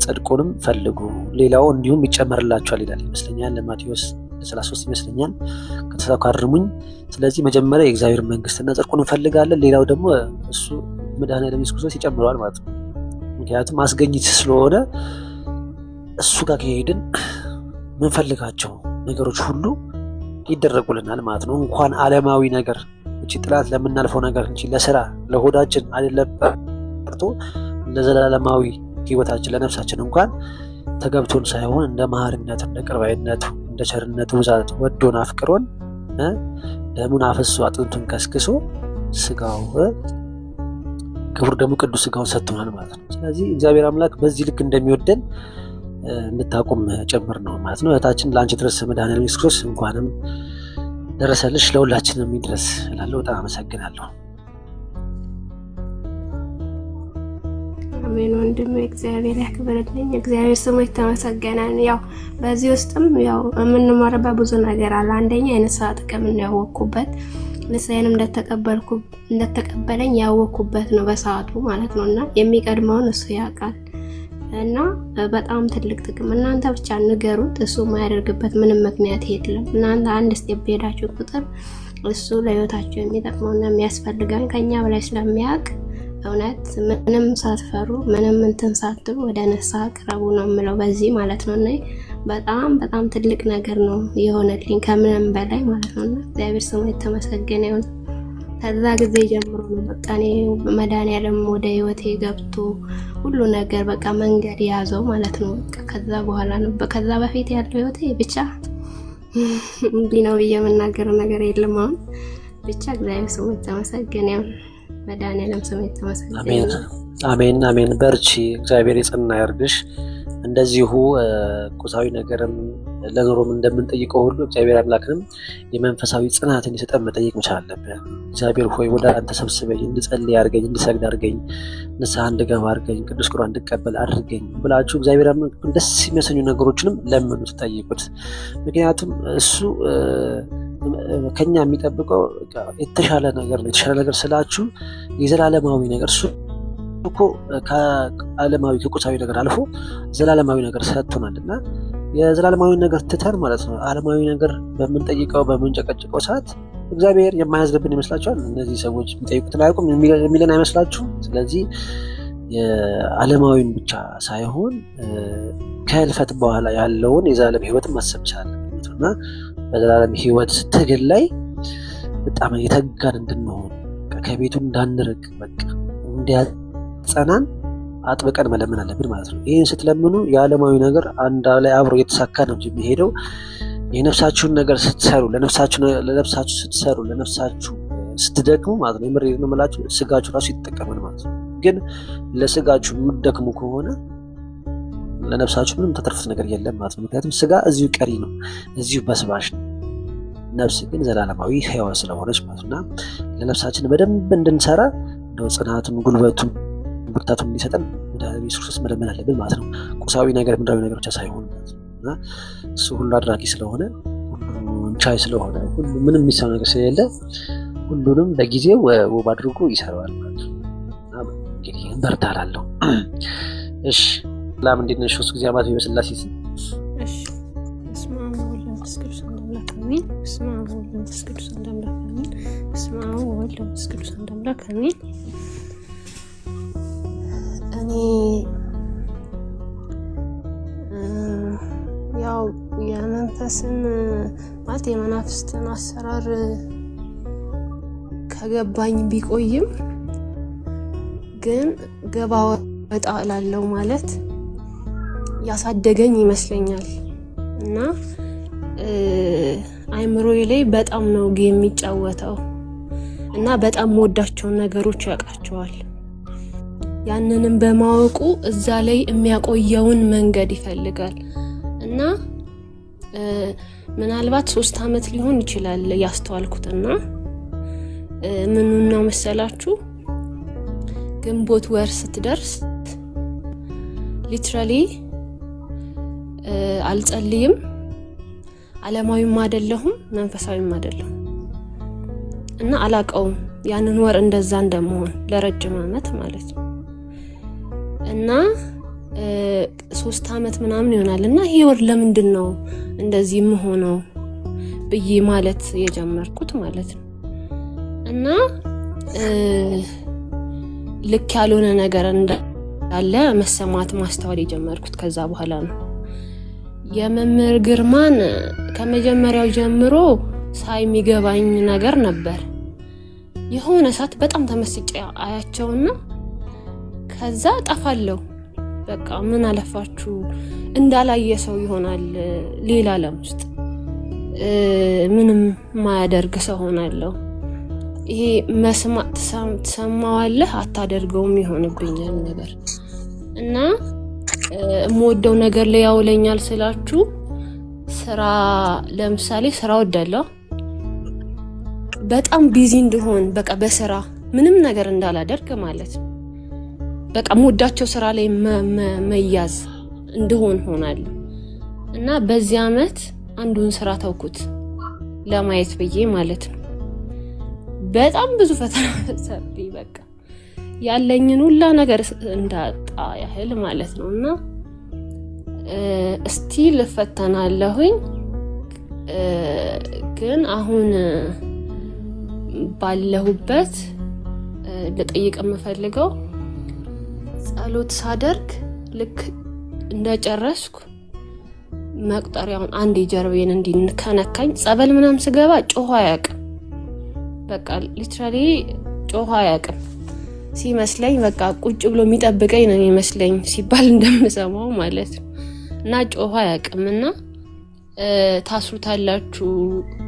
ጽድቁንም ፈልጉ ሌላው እንዲሁም ይጨመርላችኋል ይላል ይመስለኛል። ለማቴዎስ 33 ይመስለኛል ከተሳካርሙኝ። ስለዚህ መጀመሪያ የእግዚአብሔር መንግስትና ጽድቁን እንፈልጋለን፣ ሌላው ደግሞ እሱ መድኃኔዓለም ኢየሱስ ክርስቶስ ይጨምረዋል ማለት ነው። ምክንያቱም አስገኝት ስለሆነ እሱ ጋር ከሄድን ምንፈልጋቸው ነገሮች ሁሉ ይደረጉልናል ማለት ነው። እንኳን ዓለማዊ ነገር እቺ ጥላት ለምናልፈው ነገር እንጂ ለስራ ለሆዳችን አይደለም ቀርቶ ለዘላለማዊ ህይወታችን ለነፍሳችን እንኳን ተገብቶን ሳይሆን እንደ መሐሪነቱ እንደ ቅርባይነቱ እንደ ቸርነቱ ብዛት ወዶን አፍቅሮን ደሙን አፍሶ አጥንቱን ከስክሶ ስጋው ክቡር ደግሞ ቅዱስ ስጋውን ሰጥቶናል ማለት ነው። ስለዚህ እግዚአብሔር አምላክ በዚህ ልክ እንደሚወደን እንድታቁም ጭምር ነው ማለት ነው። እህታችን ለአንቺ ድረስ መድኃኔዓለም ኢየሱስ ክርስቶስ እንኳንም ደረሰልሽ፣ ለሁላችንም ይድረስ እላለሁ። በጣም አመሰግናለሁ። አሜን። ወንድም እግዚአብሔር ያክብርልኝ። እግዚአብሔር ስሙ የተመሰገነ ነው። ያው በዚህ ውስጥም ያው የምንማርበት ብዙ ነገር አለ። አንደኛ የንስሐ ጥቅም ያወቅኩበት፣ ንስሐዬን እንደተቀበለኝ ያወቅኩበት ነው በሰዓቱ ማለት ነው። እና የሚቀድመውን እሱ ያውቃል እና በጣም ትልቅ ጥቅም። እናንተ ብቻ ንገሩት፣ እሱ የማያደርግበት ምንም ምክንያት የለም። እናንተ አንድ ስቴፕ ሄዳችሁ ቁጥር እሱ ለህይወታችሁ የሚጠቅመውና የሚያስፈልገን ከኛ በላይ ስለሚያውቅ እውነት ምንም ሳትፈሩ ምንም እንትን ሳትሉ ወደ ንስሐ ቅረቡ ነው የምለው በዚህ ማለት ነው። እና በጣም በጣም ትልቅ ነገር ነው የሆነልኝ ከምንም በላይ ማለት ነው። እና እግዚአብሔር ስሙ የተመሰገነ ይሁን። ከዛ ጊዜ ጀምሮ ነው በቃ እኔ መድኃኔዓለም ወደ ህይወቴ ገብቶ ሁሉ ነገር በቃ መንገድ ያዘው ማለት ነው። ከዛ በኋላ ነው ከዛ በፊት ያለው ህይወቴ ብቻ እንዲህ ነው ብዬ የምናገረው ነገር የለም። አሁን ብቻ እግዚአብሔር ስሙ የተመሰገነ ይሁን። መድኃኔዓለም ስሙ የተመሰገነ ይሁን። አሜን አሜን። በርቺ፣ እግዚአብሔር የጸና ያርግሽ። እንደዚሁ ቁሳዊ ነገርም ለኑሮም እንደምንጠይቀው ሁሉ እግዚአብሔር አምላክንም የመንፈሳዊ ጽናትን ይሰጠን መጠየቅ መቻል አለብን። እግዚአብሔር ሆይ ወደ አንተ ሰብስበኝ፣ እንድጸልይ አድርገኝ፣ እንድሰግድ አድርገኝ፣ ንስሐ እንድገባ አድርገኝ፣ ቅዱስ ቁርባን እንድቀበል አድርገኝ ብላችሁ እግዚአብሔር አምላክን ደስ የሚያሰኙ ነገሮችንም ለምኑት፣ ጠይቁት። ምክንያቱም እሱ ከኛ የሚጠብቀው የተሻለ ነገር ነው። የተሻለ ነገር ስላችሁ የዘላለማዊ ነገር እሱ እኮ ከዓለማዊ ከቁሳዊ ነገር አልፎ ዘላለማዊ ነገር ሰጥቶናልና የዘላለማዊ ነገር ትተን ማለት ነው ዓለማዊ ነገር በምንጠይቀው በምንጨቀጭቀው ሰዓት እግዚአብሔር የማያዝንብን ይመስላችኋል? እነዚህ ሰዎች የሚጠይቁትን አያውቁም የሚለን አይመስላችሁ? ስለዚህ የዓለማዊን ብቻ ሳይሆን ከህልፈት በኋላ ያለውን የዘላለም ህይወትን ማሰብ ይቻላል እና በዘላለም ህይወት ትግል ላይ በጣም የተጋን እንድንሆን ከቤቱ እንዳንርቅ በቃ እንዲያጸናን አጥብቀን መለመን አለብን ማለት ነው። ይህን ስትለምኑ የዓለማዊ ነገር አንድ ላይ አብሮ እየተሳካ ነው እንጂ የሚሄደው የነፍሳችሁን ነገር ስትሰሩ ለነፍሳችሁ ስትሰሩ ለነፍሳችሁ ስትደክሙ ማለት ነው የምር ነው የምላችሁ ስጋችሁ ራሱ ይተጠቀማል ማለት ነው። ግን ለስጋችሁ የምትደክሙ ከሆነ ለነፍሳችሁ ምንም ተተርፉት ነገር የለም ማለት ነው። ምክንያቱም ስጋ እዚሁ ቀሪ ነው፣ እዚሁ በስባሽ ነው። ነፍስ ግን ዘላለማዊ ሕያው ስለሆነች ማለት ነውና ለነፍሳችን በደንብ እንድንሰራ እንደው ጽናቱን ጉልበቱን ብርታቱን እንዲሰጠን ወደ ኢየሱስ ክርስቶስ መለመን አለብን ማለት ነው። ቁሳዊ ነገር ምድራዊ ነገር ብቻ ሳይሆን ማለት ነውና እሱ ሁሉ አድራጊ ስለሆነ ሁሉን ቻይ ስለሆነ ሁሉ ምንም የሚሰው ነገር ስለሌለ ሁሉንም በጊዜው ውብ አድርጎ ይሰራዋል ማለት ነው። እንግዲህ በርታ እላለሁ። እሺ ሰላም እንዴት ነሽ? ሶስት ጊዜ አማት በስላሴ ስም እሺ በስመ አብ ወወልድ ወመንፈስ ቅዱስ አንድ አምላክ አሜን። በስመ አብ ወወልድ ወመንፈስ ቅዱስ አንድ አምላክ አሜን። በስመ አብ ወወልድ ወመንፈስ ቅዱስ አንድ አምላክ አሜን። እኔ ያው የመንፈስን ማለት የመናፍስትን አሰራር ከገባኝ ቢቆይም ግን ገባ ወጣ እላለሁ ማለት ያሳደገኝ ይመስለኛል እና አይምሮዬ ላይ በጣም ነው የሚጫወተው እና በጣም ወዳቸውን ነገሮች ያውቃቸዋል። ያንንም በማወቁ እዛ ላይ የሚያቆየውን መንገድ ይፈልጋል እና ምናልባት 3 አመት ሊሆን ይችላል ያስተዋልኩትና ምኑን ነው መሰላችሁ? ግንቦት ወር ስትደርስ ሊትራሊ አልጸልይም፣ ዓለማዊም አይደለሁም መንፈሳዊም አይደለሁም እና አላቀውም ያንን ወር እንደዛ እንደመሆን ለረጅም አመት ማለት ነው እና 3 አመት ምናምን ይሆናል እና ይሄ ወር ለምንድን ነው እንደዚህ የምሆነው ብዬ ማለት የጀመርኩት ማለት ነው እና ልክ ያልሆነ ነገር እንዳለ መሰማት ማስተዋል የጀመርኩት ከዛ በኋላ ነው። የመምህር ግርማን ከመጀመሪያው ጀምሮ ሳይሚገባኝ ነገር ነበር። የሆነ ሰዓት በጣም ተመስጬ አያቸውና ከዛ ጠፋለሁ። በቃ ምን አለፋችሁ እንዳላየ ሰው ይሆናል ሌላ ዓለም ውስጥ ምንም ማያደርግ ሰው ሆናለሁ። ይሄ መስማት ትሰማዋለህ አታደርገውም ይሆንብኛል ነገር እና የምወደው ነገር ላይ ያውለኛል ስላችሁ ስራ ለምሳሌ ስራ ወዳለሁ በጣም ቢዚ እንደሆን በቃ በስራ ምንም ነገር እንዳላደርግ ማለት ነው። በቃ የምወዳቸው ስራ ላይ መያዝ እንደሆን ሆናለሁ እና በዚህ አመት አንዱን ስራ ተውኩት ለማየት ብዬ ማለት ነው። በጣም ብዙ ፈተና ሰብኝ በቃ ያለኝን ሁላ ነገር እንዳጣ ያህል ማለት ነውና ስቲል ፈተናለሁኝ። ግን አሁን ባለሁበት ልጠይቅ የምፈልገው ጸሎት ሳደርግ ልክ እንደጨረስኩ መቁጠሪያውን አንድ ጀርቤን እንዲከነካኝ ጸበል ምናምን ስገባ ጮህ አያውቅም። በቃ ሊትራሊ ጮህ አያውቅም ሲመስለኝ በቃ ቁጭ ብሎ የሚጠብቀኝ ነው የሚመስለኝ ሲባል እንደምሰማው ማለት ነው እና ጮህ አያውቅምና ታስሩታላችሁ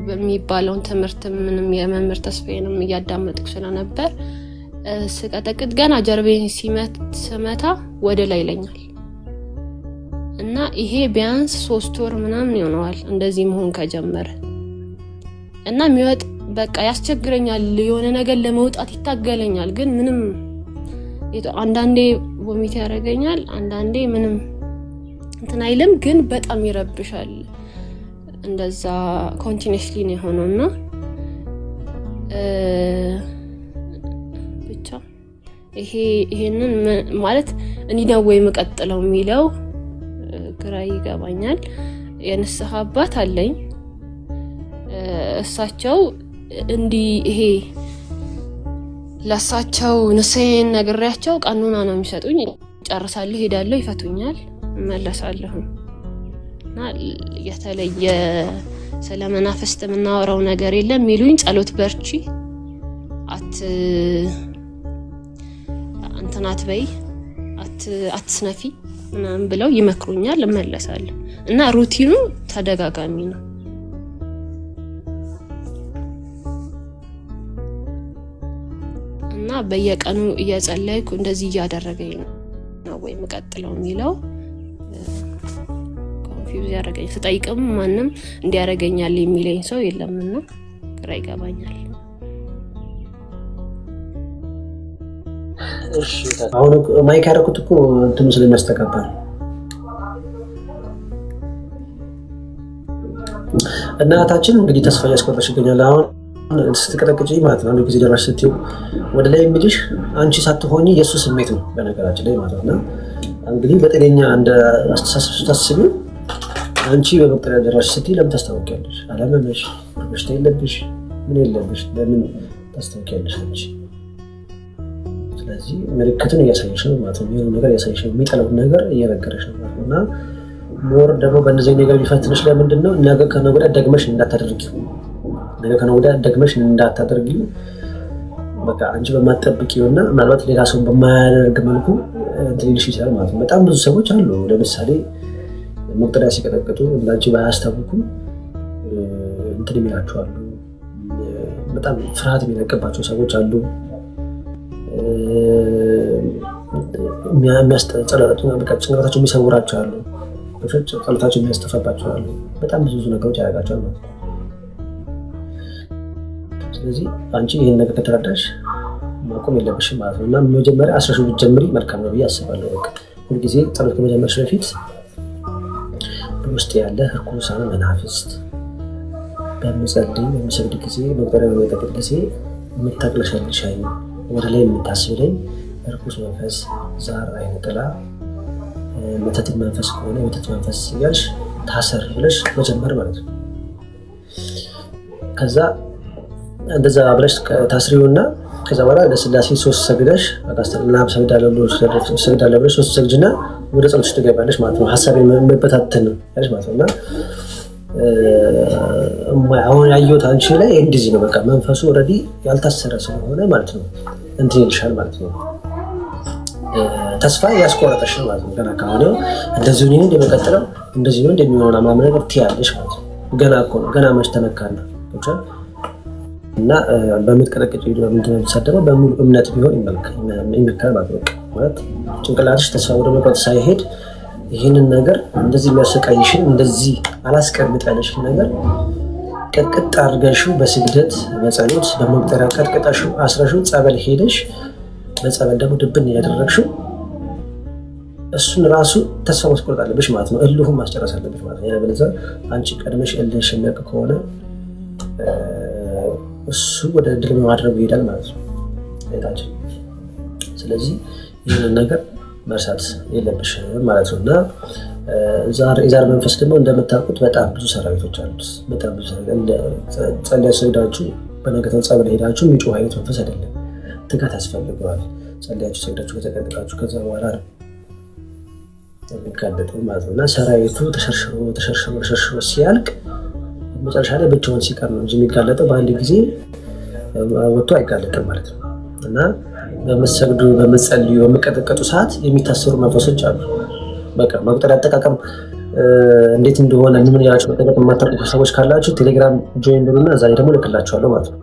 በሚባለው ትምህርት ምንም የመምህር ተስፋዬንም እያዳመጥኩ ስለነበር ስቀጠቅጥ ገና ጀርቤን ስመታ ወደ ላይ ይለኛል እና እና ይሄ ቢያንስ 3 ወር ምናምን ይሆነዋል እንደዚህ መሆን ከጀመረ እና የሚወጥ በቃ ያስቸግረኛል የሆነ ነገር ለመውጣት ይታገለኛል ግን ምንም አንዳንዴ ቮሚት ያደርገኛል አንዳንዴ ምንም እንትን አይልም ግን በጣም ይረብሻል እንደዛ ኮንቲኒዩስሊ ነው ሆኖና ብቻ ይሄንን ማለት እኔ ነው ወይ መቀጠለው የሚለው ግራ ይገባኛል የንስሐ አባት አለኝ እሳቸው እንዲ ይሄ ለሳቸው ንስሐን ነግሬያቸው ቀኑና ነው የሚሰጡኝ ጨርሳለሁ ሄዳለሁ ይፈቱኛል መለሳለሁ እና የተለየ ስለመናፈስት የምናወራው ነገር የለም ሚሉኝ ጸሎት በርቺ አንተናት በይ አትስነፊ ምናምን ብለው ይመክሩኛል እመለሳለሁ እና ሩቲኑ ተደጋጋሚ ነው እና በየቀኑ እየጸለይኩ እንደዚህ እያደረገኝ ነው ወይ መቀጥለው የሚለው ኮንፊውዝ ያደርገኝ ስጠይቅም ማንንም እንዲያደርገኛል የሚለኝ ሰው የለምና ግራ ይገባኛል እሺ አሁን ማይክ ያደረኩት እኮ እንትኑ ስለሚያስተጋባ እናታችን እንግዲህ ተስፋ ያስቆርጥሽ ይገኛል አሁን ስትቀጠቅጪ ማለት ነው አንዱ ጊዜ ደራሽ ስትዩ ወደ ላይ የሚልሽ አንቺ ሳትሆኚ የሱ ስሜት ነው በነገራችን ላይ ማለት ነው እንግዲህ በጤነኛ እንደ አስተሳሰብ ታስቢው አንቺ በመቅጠሪያ ደራሽ ስትይ ለምን ታስታውቂያለሽ አለመመሽ በሽታ የለብሽ ምን የለብሽ ለምን ታስታውቂያለሽ አንቺ ስለዚህ ምልክቱን እያሳየሽ ነው ማለት ነው የሆነ ነገር እያሳየሽ ነው የሚጠላው ነገር እየነገረሽ ነው ማለት ነውና ሞር ደግሞ በእነዚህ ነገር ቢፈትንሽ ለምንድን ነው ነገ ከነገ ወዲያ ደግመሽ እንዳታደርጊው ነገ ከነገ ወዲያ ደግመሽ እንዳታደርጊው በቃ አንቺ በማትጠብቂውና ምናልባት ሌላ ሰው በማያደርግ መልኩ ትንሽ ይችላል ማለት ነው በጣም ብዙ ሰዎች አሉ ለምሳሌ መቅጠሪያ ሲቀጠቅጡ እንዳንቺ ባያስታውቁ እንትን የሚላቸው አሉ በጣም ፍርሃት የሚለቅባቸው ሰዎች አሉ የሚያስጠላቸው በቃ ጭንቀታቸው የሚሰውራቸው አሉ ጸሎታቸው የሚያስተፋባቸው አሉ በጣም ብዙ ነገሮች ያደርጋቸዋል ማለት ነው ስለዚህ አንቺ ይሄን ነገር ከተረዳሽ ማቆም የለብሽም ማለት ነው እና መጀመሪያ አስረሹ ብትጀምሪ መልካም ነው ብዬ አስባለሁ በቃ ሁሉ ጊዜ ጸሎት ከመጀመርሽ በፊት በውስጥ ያለ ርኩሳን መናፍስት በምሰግድ ጊዜ መቅጠሪያ በመጠቀም ጊዜ የምታቅለሸልሻኝ ወደ ላይ የምታስብለኝ ርኩስ መንፈስ ዛር አይነ ጥላ መተት መንፈስ ከሆነ መተት መንፈስ እያልሽ ታሰር ብለሽ መጀመር ማለት ነው ከዛ እንደዛ ብለሽ ታስሪውና ከዛ በኋላ ለስላሴ 3 ሰግደሽ አጋስተልና ሰግዳለሁ ብለሽ 3 ሰግጅና ወደ ጸሎትሽ ትገባለሽ ማለት ነው ሐሳብ የመበታተን ያለሽ ማለት ነውና አሁን ያየሁት አንቺ ላይ እንደዚህ ነው በቃ መንፈሱ ኦሬዲ ያልታሰረ ስለሆነ ማለት ነው እንትን ይልሻል ማለት ነው ተስፋ ያስቆረጠሽ ማለት ነው ገና ካሁን እንደዚህ ነው እንደመቀጠለው እንደዚህ ነው እንደሚሆነው ማመን ትያለሽ ማለት ነው ገና እኮ ነው ገና መሽተነካና ብቻ እና በመጥቀለቀጭ ቪዲዮ ምንድነው ተሰደበ በሙሉ እምነት ቢሆን ይመከራል ማለት ጭንቅላትሽ ተስፋ ወደ መቁረጥ ሳይሄድ ይሄንን ነገር እንደዚህ የሚያሰቃይሽን እንደዚህ አላስቀምጥ ያለሽን ነገር ቀጥቅጥ አድርገሽው በስግደት በጸሎት በመቁጠሪያ ቀጥቅጣሽው አስረሽው ጸበል ሄደሽ በጸበል ደግሞ ድብን ያደረግሽው እሱን ራሱ ተስፋ ማስቆረጥ አለብሽ ማለት ነው እልሁን ማስጨረስ አለብሽ ማለት ነው ያለበለዚያ አንቺ ቀድመሽ እልህሽ የሚያውቅ ከሆነ እሱ ወደ ድል ማድረግ ይሄዳል ማለት ነው አይታችሁ ስለዚህ ይሄንን ነገር መርሳት የለብሽም ማለት ነውና ዛር መንፈስ ደግሞ እንደምታውቁት በጣም ብዙ ሰራዊቶች አሉት በጣም ብዙ ጸልያችሁ ሰግዳችሁ በነገታው ጸበል ሄዳችሁ የሚጮህ አይነት መንፈስ አይደለም ትጋት ያስፈልገዋል ጸልያችሁ ሰግዳችሁ ከተቀደቃችሁ ከዛ በኋላ የሚጋለጠው ማለት ነውና ሰራዊቱ ተሸርሽሮ ሲያልቅ መጨረሻ ላይ ብቻውን ሲቀር ነው እንጂ የሚጋለጠው በአንድ ጊዜ ወጥቶ አይጋለጥም ማለት ነው እና በመሰግዱ በመጸልዩ በመቀጠቀጡ ሰዓት የሚታሰሩ መንፈሶች አሉ በቃ መቁጠሪያ አጠቃቀም እንዴት እንደሆነ ምን ያላችሁ መጠቀም የማታውቁ ሰዎች ካላችሁ ቴሌግራም ጆይን ብሉና እዛ ላይ ደግሞ ልክላችኋለሁ ማለት ነው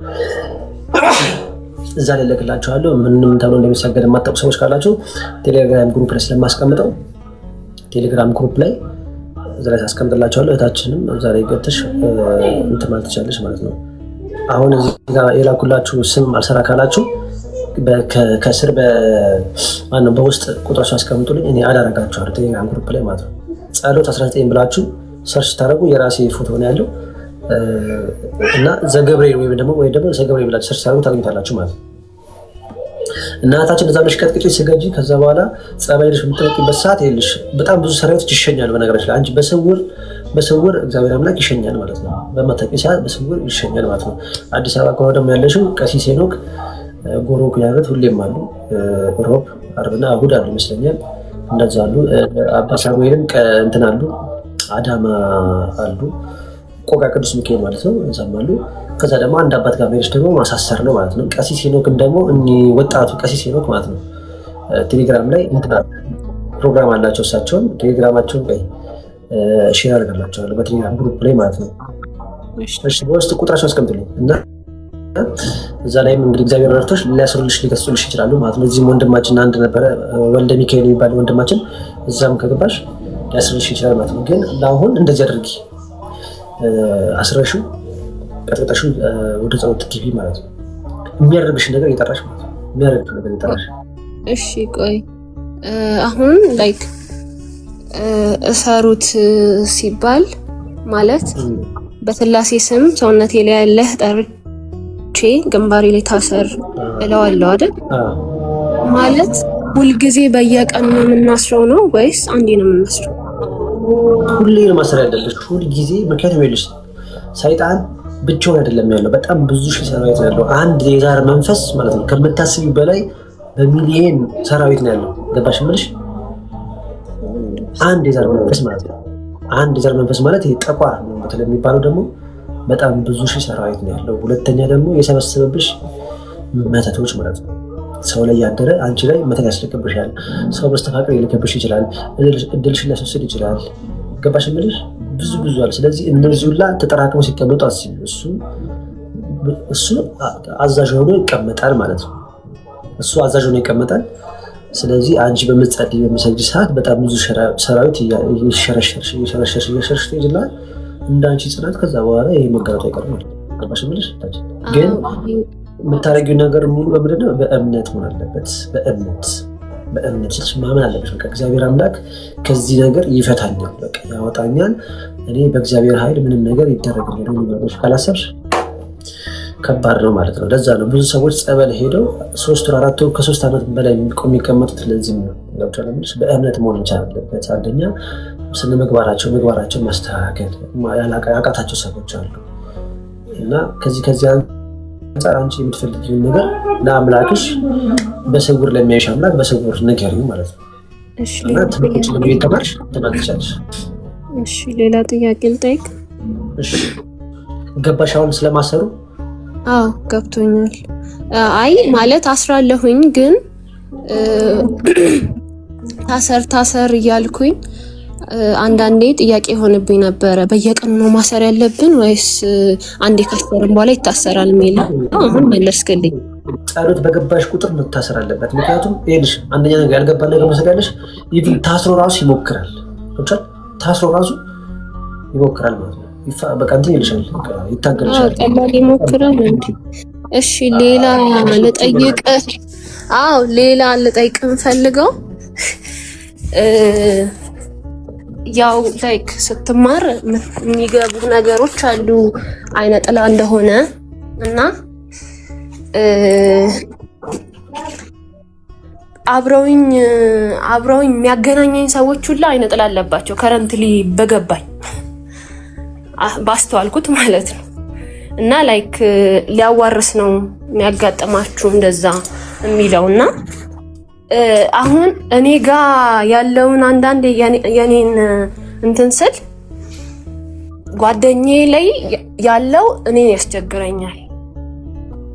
እዛ ላይ ልክላችኋለሁ ምንም ተብሎ እንደሚሰገድ የማታውቁ ሰዎች ካላችሁ ቴሌግራም ግሩፕ ላይ ስለማስቀምጠው ቴሌግራም ግሩፕ ላይ እዛ ላይ አስቀምጥላችኋለሁ። እታችንም እዛ ላይ ገብተሽ እንትን ማለት ትችላለሽ ማለት ነው። አሁን እዚህ ጋር የላኩላችሁ ስም አልሰራ ካላችሁ ከስር በማነው በውስጥ ቁጥራችሁ አስቀምጡልኝ፣ እኔ አዳረጋችኋለሁ ቴሌግራም ግሩፕ ላይ ማለት ነው። ጸሎት 19 ብላችሁ ሰርች ታደርጉ የራሴ ፎቶ ነው ያለው እና ዘገብርኤል ወይ ደግሞ ዘገብርኤል ብላችሁ ሰርች ታደርጉ ታገኙታላችሁ ማለት ነው። እናታችን እዛ ብለሽ ቀጥቅጪ ስገጂ፣ ከዛ በኋላ ጸበል ሄደሽ የምትጠቂበት ሰዓት ይልሽ በጣም ብዙ ሰራዊቶች ይሸኛሉ። በነገራችን ላይ አንቺ በስውር እግዚአብሔር አምላክ ይሸኛል ማለት ነው። በማታውቂ ሰዓት በስውር ይሸኛል ማለት ነው። አዲስ አበባ ከሆነ ደግሞ ያለሽው ቀሲስ ሄኖክ ጎሮ ግያበት ሁሌም አሉ። ሮብ አርብና እሑድ አሉ ይመስለኛል። እንደዛ አሉ። አባ ሳሙኤልም እንትን አሉ፣ አዳማ አሉ። ቆቃ ቅዱስ ሚካኤል ማለት ነው እዛም አሉ። ከዛ ደግሞ አንድ አባት ጋር ሄደሽ ደግሞ ማሳሰር ነው ማለት ነው። ቀሲስ ሄኖክን ደግሞ ወጣቱ ቀሲስ ሄኖክ ማለት ነው ቴሌግራም ላይ እንትን ፕሮግራም አላቸው። እሳቸውን ቴሌግራማቸውን ሼር አድርጋላቸዋለሁ በቴሌግራም ግሩፕ ላይ ማለት ነው። እሺ በውስጥ ቁጥራቸው አስቀምጡልኝ እና እዛ ላይም እንግዲህ እግዚአብሔር ረድቶሽ ሊያስሩልሽ ሊገጹልሽ ይችላሉ ማለት ነው። እዚህም ወንድማችን አንድ ነበረ ወልደ ሚካኤል የሚባል ወንድማችን እዛም ከገባሽ ሊያስሩልሽ ይችላል ማለት ነው። ግን ለአሁን እንደዚህ አድርጊ፣ አስረሹ ቀጥቅጠሹ ወደ ጸሎት ትግቢ ማለት ነው። የሚያረብሽ ነገር እየጠራሽ ማለት ነው። የሚያረብሽ ነገር እየጠራሽ። እሺ ቆይ አሁን ላይክ እሰሩት ሲባል ማለት በስላሴ ስም ሰውነቴ ላይ ያለህ ጠርቼ ግንባሬ ላይ ታሰር እለዋለሁ አይደል? ማለት ሁልጊዜ በየቀኑ ነው የምናስረው ነው ወይስ አንዴ ነው የምናስረው? ሁሌ ነው ማሰር ያለብሽ፣ ሁልጊዜ። ምክንያቱም ይኸውልሽ ሰይጣን ብቻውን አይደለም ያለው፣ በጣም ብዙ ሺህ ሰራዊት ነው ያለው። አንድ የዛር መንፈስ ማለት ነው ከምታስቢ በላይ በሚሊየን ሰራዊት ነው ያለው። ገባሽ የምልሽ? አንድ የዛር መንፈስ ማለት ነው። አንድ የዛር መንፈስ ማለት ይሄ ጠቋር ነው የሚባለው ደግሞ በጣም ብዙ ሺህ ሰራዊት ነው ያለው። ሁለተኛ ደግሞ የሰበሰበብሽ መተቶች ማለት ነው። ሰው ላይ ያደረ አንቺ ላይ መተት ያስለቅብሻል። ሰው በስተፋቅር ይልከብሽ ይችላል። እድልሽን ሊያስወስድ ይችላል። ገባሽ የምልሽ? ብዙ አለ። ስለዚህ እነዚህ ሁላ ተጠራቅመው ሲቀመጡ አስቢ። እሱ አዛዥ ሆኖ ይቀመጣል ማለት ነው። እሱ አዛዥ ሆኖ ይቀመጣል። ስለዚህ አንቺ በምትጸልይ በምትሰግጂ ሰዓት በጣም ብዙ ሰራዊት እየሸረሸርሽ ትሄጂና እንደ አንቺ ጽናት ከዛ በኋላ ይሄ መጋለጡ አይቀርም ማለት ነው። ገባሽ የምልሽ? ግን የምታደርጊው ነገር ሙሉ በምንድን ነው? በእምነት መሆን አለበት። በእምነት ስልሽ ማመን አለብሽ። በቃ እግዚአብሔር አምላክ ከዚህ ነገር ይፈታኛል፣ በቃ ያወጣኛል፣ እኔ በእግዚአብሔር ኃይል ምንም ነገር ይደረግልኛል ብለሽ ካላሰብሽ ከባድ ነው ማለት ነው። ለዛ ነው ብዙ ሰዎች ጸበል ሄደው 3 ወር 4 ወር ከ3 ዓመት በላይ የሚቀመጡት። ለዚህም ነው ገብቻለሽ። በእምነት መሆን ይቻላል አለበት። አንደኛ ስነ ምግባራቸው ማስተካከል ያቃታቸው ሰዎች አሉ እና ከዚህ አንጻር አንቺ የምትፈልጊውን ነገር ለአምላክሽ በስውር ለሚያይሽ አምላክ በስውር ንገሪው ማለት ነው። እሺ እና ትምህርት ነው የተማርሽ ተማርቻለሽ። እሺ ሌላ ጥያቄ ልጠይቅ? እሺ ገባሽ አሁን ስለማሰሩ? አዎ ገብቶኛል። አይ ማለት አስራለሁኝ ግን ታሰር እያልኩኝ አንዳንዴ ጥያቄ የሆነብኝ ነበረ። በየቀኑ ነው ማሰር ያለብን ወይስ አንዴ ካሰርን በኋላ ይታሰራል የሚል አሁን መለስክልኝ። ጸሎት በገባሽ ቁጥር መታሰር አለበት። ምክንያቱም ይኸውልሽ አንደኛ ነገር ያልገባ ነገር መሰለሽ ይሄን ታስሮ ራሱ ይሞክራል። ታስሮ ራሱ ይሞክራል ማለት ነው። በቃ እንትን ይልሻል፣ ይታገልሻል። ቀላል ይሞክራል እንዴ? እሺ ሌላ ልጠይቅ? አዎ ሌላ ልጠይቅ እንፈልገው ያው ላይክ ስትማር የሚገቡ ነገሮች አሉ አይነ ጥላ እንደሆነ እና አብረውኝ የሚያገናኘኝ ሰዎች ሁሉ አይነ ጥላ አለባቸው። ከረንትሊ በገባኝ ባስተዋልኩት ማለት ነው። እና ላይክ ሊያዋርስ ነው የሚያጋጥማችሁ እንደዛ የሚለውና አሁን እኔ ጋር ያለውን አንዳንድ የኔን እንትን ስል ጓደኛዬ ላይ ያለው እኔን ያስቸግረኛል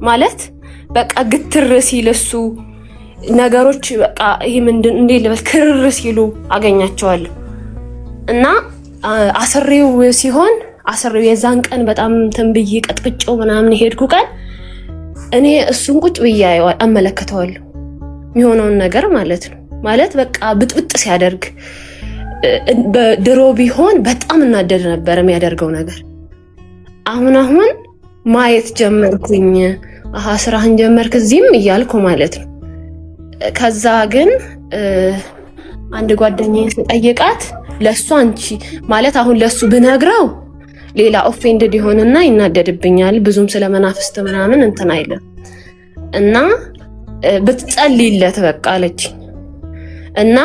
ማለት በቃ ግትር ሲል እሱ ነገሮች በቃ ይሄ ምንድን እንዴ ልበል ክርር ሲሉ አገኛቸዋለሁ እና አስሬው ሲሆን አስሬው የዛን ቀን በጣም ተንብዬ ቀጥቅጬው ምናምን ሄድኩ ቀን እኔ እሱን ቁጭ ብዬ አመለከተዋለሁ የሚሆነውን ነገር ማለት ነው። ማለት በቃ ብጥብጥ ሲያደርግ ድሮ ቢሆን በጣም እናደድ ነበር የሚያደርገው ነገር። አሁን ማየት ጀመርኩኝ። ስራህን ጀመርክ እዚህም እያልኩ ማለት ነው። ከዛ ግን አንድ ጓደኛዬን ስጠይቃት ለሱ አንቺ ማለት አሁን ለሱ ብነግረው ሌላ ኦፌንድድ ይሆንና ይናደድብኛል። ብዙም ስለመናፍስት ምናምን እንትን አይልም እና ብትጸልይለት በቃ አለችኝ። እና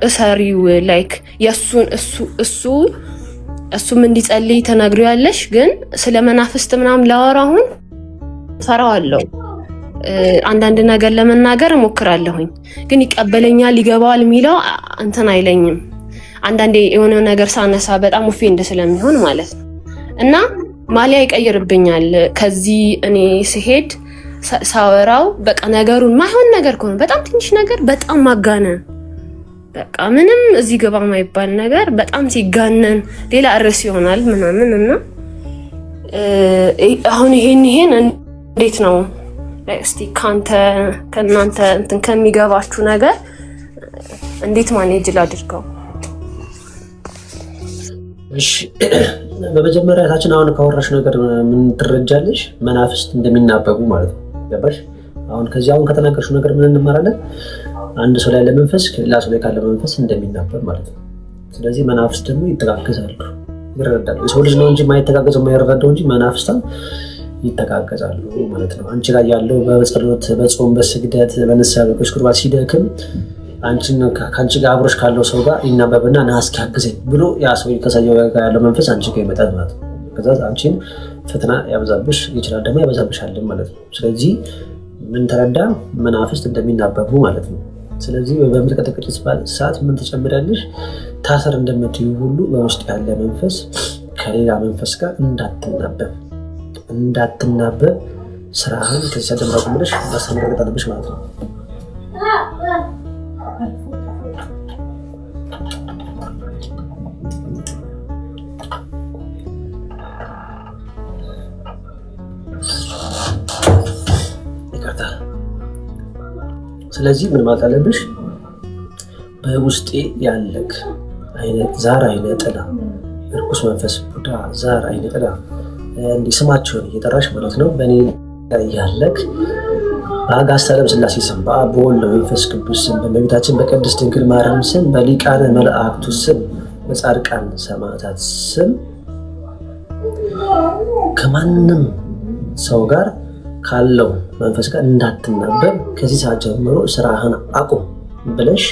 እሰሪው ላይክ የሱን እሱም እንዲጸልይ ተናግሪያለሽ። ግን ስለመናፍስት ምናምን ላወራውን ፈራዋለሁ። አንዳንድ ነገር ለመናገር እሞክራለሁኝ ግን ይቀበለኛል ይገባዋል የሚለው እንትን አይለኝም። አንዳንዴ የሆነ ነገር ሳነሳ በጣም ኦፌንድ ስለሚሆን ማለት ነው። እና ማሊያ ይቀይርብኛል። ከዚህ እኔ ስሄድ ሳወራው በቃ ነገሩን ማይሆን ነገር ከሆነ በጣም ትንሽ ነገር በጣም ማጋነን በቃ ምንም እዚህ ገባ ማይባል ነገር በጣም ሲጋነን ሌላ ርዕስ ይሆናል ምናምን። እና አሁን ይሄን እንዴት ነው እስቲ ከእናንተ እንትን ከሚገባችሁ ነገር እንዴት ማኔጅ ላድርገው? እሺ በመጀመሪያ ታችን አሁን ካወራሽ ነገር ምን ትረጃለሽ? መናፍስት እንደሚናበቡ ማለት ነው። ገባሽ? አሁን ከተናገርሽው ነገር ምን እንማራለን? አንድ ሰው ላይ ለመንፈስ ሌላ ሰው ላይ ካለ መንፈስ እንደሚናበብ ማለት ነው። ስለዚህ መናፍስት ደግሞ ይተጋገዛሉ፣ ይረዳሉ። የሰው ልጅ ነው እንጂ የማይተጋገዘው የማይረዳው እንጂ መናፍስታን ይተጋገዛሉ ማለት ነው። አንቺ ላይ ያለው በጸሎት በጾም በስግደት በንስሐ በቅዱስ ቁርባን ሲደክም ከአንቺ ጋር አብሮሽ ካለው ሰው ጋር ይናበብና ና እስኪ አግዘኝ ብሎ ያ ሰው ከሰየው ጋር ያለው መንፈስ አንቺ ጋር ይመጣል ማለት ነው። ከዛ አንቺን ፈተና ያበዛብሽ ይችላል፣ ደግሞ ያበዛብሻል ማለት ነው። ስለዚህ ምን ተረዳ? መናፍስት እንደሚናበቡ ማለት ነው። ስለዚህ በምትቀጠቅጭ ሰዓት ምን ትጨምሪያለሽ? ታሰር እንደምትዩ ሁሉ በውስጥ ያለ መንፈስ ከሌላ መንፈስ ጋር እንዳትናበብ ስራህን ከዚህ ሰደምራ ብለሽ ማስተማር አለብሽ ማለት ነው። ስለዚህ ምን ማለት አለብሽ? በውስጤ ያለክ አይነት ዛር አይነት ጥላ እርኩስ መንፈስ ቡዳ ዛር አይነት ጥላ እንዲህ ስማቸውን እየጠራሽ ማለት ነው። በእኔ ላይ ያለክ በአጋዕዝተ ዓለም ሥላሴ ስም በአብ በወልድ በመንፈስ ቅዱስ ስም በእመቤታችን በቅድስት ድንግል ማርያም ስም በሊቃነ መላእክቱ ስም በጻድቃን ሰማዕታት ስም ከማንም ሰው ጋር ካለው መንፈስ ጋር እንዳትናበብ ከዚህ ሰዓት ጀምሮ ስራህን አቁም ብለሽ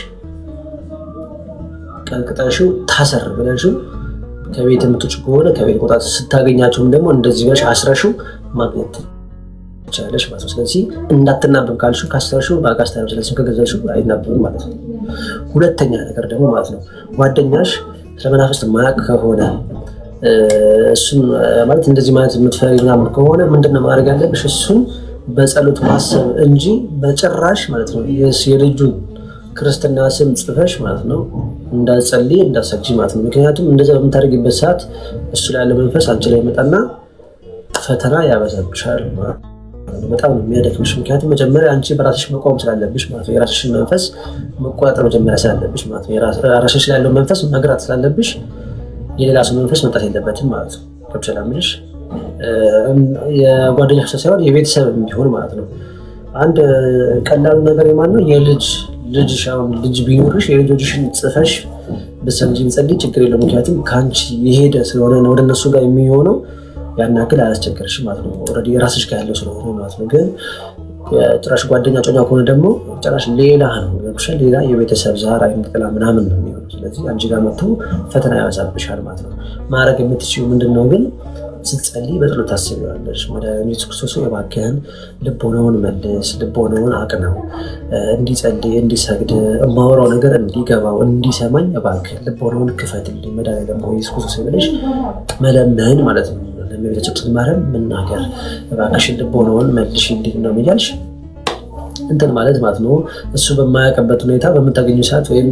ቀጥቅጠሽው ታሰር ብለሽው ከቤት የምትውጭ ከሆነ ከቤት መውጣት ስታገኛቸውም ደግሞ እንደዚህ ብለሽ አስረሽው ማግኘት ትችላለሽ ማለት ነው። ስለዚህ እንዳትናበብ ካልሽው ካሰርሽው በአጋዕዝተ ዓለም ሥላሴ ከገዛሽው አይናበብም ማለት ነው። ሁለተኛ ነገር ደግሞ ማለት ነው ጓደኛሽ ስለመናፍስት ማያውቅ ከሆነ እሱን ማለት እንደዚህ ማለት የምትፈሪ ምናምን ከሆነ ምንድነው ማድረግ ያለብሽ? እሱን በጸሎት ማሰብ እንጂ በጭራሽ ማለት ነው የልጁን ክርስትና ስም ጽፈሽ ማለት ነው እንዳትጸልይ እንዳትሰግጂ ማለት ነው። ምክንያቱም እንደዛ በምታደርጊበት ሰዓት እሱ ላይ ያለ መንፈስ አንቺ ላይ ይመጣና ፈተና ያበዛብሻል ማለት ነው። በጣም ነው የሚያደክምሽ። ምክንያቱም መጀመሪያ አንቺ በራስሽ መቆም ስላለብሽ ማለት ነው። የራስሽን መንፈስ መቆጣጠር መጀመሪያ ስላለብሽ ማለት ነው። የራስሽ ላይ ያለው መንፈስ መግራት ስላለብሽ የሌላ ሰው መንፈስ መምጣት የለበትም ማለት ነው። ከብቻላምልሽ የጓደኛ ሳይሆን የቤተሰብ ቢሆን ማለት ነው። አንድ ቀላሉ ነገር የማን ነው? ልጅ ቢኖርሽ የልጆችሽን ጽፈሽ ብትሰግጂ ብትጸልይ ችግር የለውም። ምክንያቱም ከአንቺ የሄደ ስለሆነ ወደ እነሱ ጋር የሚሆነው ያን ያክል አያስቸግርሽም ማለት ነው። ኦልሬዲ የራስሽ ጋር ያለው ስለሆነ ማለት ነው። ግን ጭራሽ ጓደኛ ጮኛ ከሆነ ደግሞ ጭራሽ ሌላ ነው ሌላ የቤተሰብ ዛር አይነት ጥላ ምናምን ነው የሚሆነው። ስለዚህ አንቺ ጋር መጥቶ ፈተና ያበዛብሻል ማለት ነው። ማድረግ የምትችይው ምንድነው ግን ስትጸልይ በጸሎት ታስቢዋለሽ። መድኃኒዓለም ኢየሱስ ክርስቶስ እባክህን ልቦናውን መልስ፣ ልቦናውን አቅናው፣ እንዲጸልይ እንዲሰግድ የማወራው ነገር እንዲገባው እንዲሰማኝ እባክህ ልቦናውን ክፈትልኝ መድኃኒዓለም ኢየሱስ ክርስቶስ ብለሽ መለመን ማለት ነው። ለእመቤታችን ማርያም መናገር እባክሽን ልቦናውን መልሽ እንዲህ ነው እያልሽ እንትን ማለት ነው። እሱ በማያውቅበት ሁኔታ በምታገኙ ሰዓት ወይም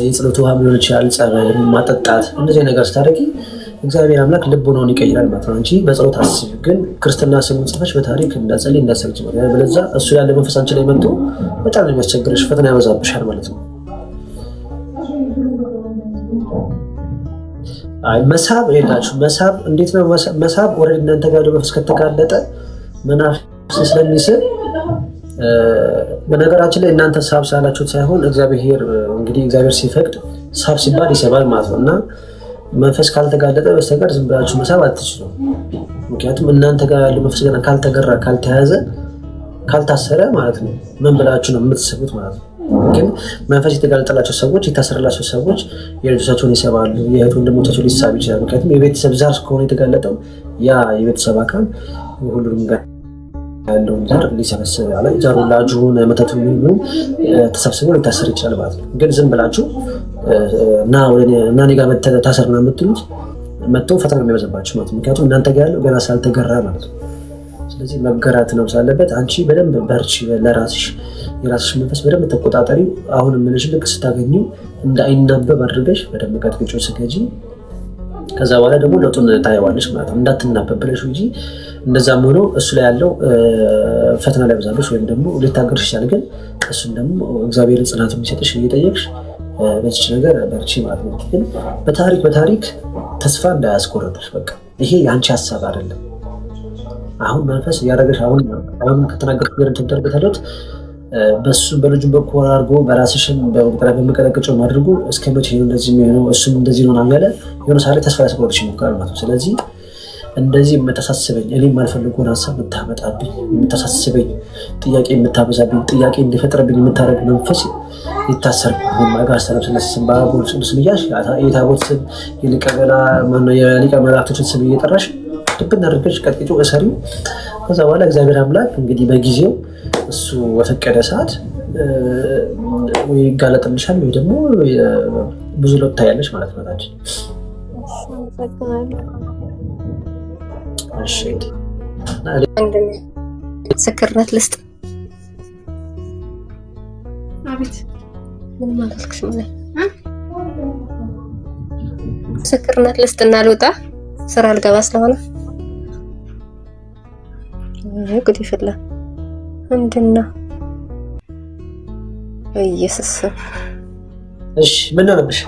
የጸሎት ውሃ ሊሆን ይችላል፣ ጸበል ማጠጣት፣ እንደዚህ ነገር ስታደርጊ እግዚአብሔር አምላክ ልቦናውን ይቀይራል ማለት ነው። አንቺ በጸሎት አስቢ፣ ግን ክርስትና ስሙን ጽፈሽ በታሪክ እንዳትጸልይ እንዳትሰግጂ ማለት ነው። በለዛ እሱ ያለ መንፈስ አንቺ ላይ መጥቶ በጣም የሚያስቸግርሽ ፈተና ያበዛብሻል ማለት ነው። መሳብ የላችሁ። መሳብ እንዴት ነው? መሳብ ኦልሬዲ እናንተ ጋር ያለው መንፈስ ከተጋለጠ መናፍስ ስለሚስብ፣ በነገራችን ላይ እናንተ ሳብ ሳላችሁት ሳይሆን እግዚአብሔር እንግዲህ እግዚአብሔር ሲፈቅድ ሳብ ሲባል ይሰባል ማለት ነው። እና መንፈስ ካልተጋለጠ በስተቀር ዝም ብላችሁ መሳብ አትችሉም። ምክንያቱም እናንተ ጋር ያለው መንፈስ ገና ካልተገራ፣ ካልተያዘ፣ ካልታሰረ ማለት ነው ምን ብላችሁ ነው የምትስቡት ማለት ነው። ግን መንፈስ የተጋለጠላቸው ሰዎች፣ የታሰረላቸው ሰዎች የልጆቻቸውን ይሰባሉ፣ የእህት ወንድሞቻቸው ሊሳብ ይችላል። ምክንያቱም የቤተሰብ ዛር ከሆነ የተጋለጠው ያ የቤተሰብ አካል ሁሉንም ጋር ያለውን ዛር ሊሰበስብ ያለ ዛሩ ላጁን መተቱ ምን ተሰብስቦ ሊታሰር ይችላል ማለት ነው። ግን ዝም ብላችሁ እና እኔ ጋር ታሰርና የምትሉት መጥተው ፈተና የሚያበዛባችሁ ማለት ነው። ምክንያቱም እናንተ ጋር ያለው ገና ሳልተገራ ማለት ነው። ስለዚህ መገራት ነው ሳለበት አንቺ በደንብ በርቺ፣ ለራስሽ የራስሽ መንፈስ በደንብ ተቆጣጠሪ። አሁን ምንሽ ልክ ስታገኙ እንዳይናበብ አድርገሽ በደንብ ቀጥቅጮ ስገጂ። ከዛ በኋላ ደግሞ ለውጡን ታየዋለሽ ማለት ነው። እንዳትናበብ ብለሽ እንጂ እንደዛም ሆኖ እሱ ላይ ያለው ፈተና ላይ በዛለሽ ወይም ደግሞ ልታገርሽ ይችላል። ግን እሱን ደግሞ እግዚአብሔር ጽናት የሚሰጥሽ እየጠየቅሽ በዚች ነገር በርቺ ማለት ነው። ግን በታሪክ ተስፋ እንዳያስቆርጥሽ። በቃ ይሄ የአንቺ ሀሳብ አይደለም። አሁን መንፈስ እያደረገሽ አሁን ከተናገርኩት ነገር ተደርገታለት በሱ በልጁ በኩል አድርጎ በራስሽን በመቀለቀጨው አድርጎ እስከ መቼ ነው እንደዚህ የሚሆነው? እሱም እንደዚህ ነው ያለ የሆነ ሳለ ተስፋ ያስቆርጥሽ ይሞክራል ማለት ነው። ስለዚህ እንደዚህ የምታሳስበኝ እኔ የማልፈልገውን ሀሳብ የምታመጣብኝ፣ የምታሳስበኝ፣ ጥያቄ የምታበዛብኝ፣ ጥያቄ እንዲፈጥርብኝ የምታደርግ መንፈስ ይታሰር። ማጋር ሰላም ስለስም ባቦል ስም እያልሽ የታቦት ስም የሊቀ መላእክቶችን ስም እየጠራሽ ድብን አድርገሽ ቀጥቅጮ እሰሪው። ከዛ በኋላ እግዚአብሔር አምላክ እንግዲህ በጊዜው እሱ በፈቀደ ሰዓት ወይ ይጋለጥልሻል ወይ ደግሞ ብዙ ለውጥ ታያለሽ ማለት ነው። ታዲያ እሺ ምስክርነት ልስጥ። አቤት ምን ማለትሽ ነው? ምስክርነት ልስጥና ልውጣ፣ ስራ ልገባ ስለሆነ እንግዲህ ፍላ ምንድነው? ኢየሱስ እሺ ምን ሆነብሽ?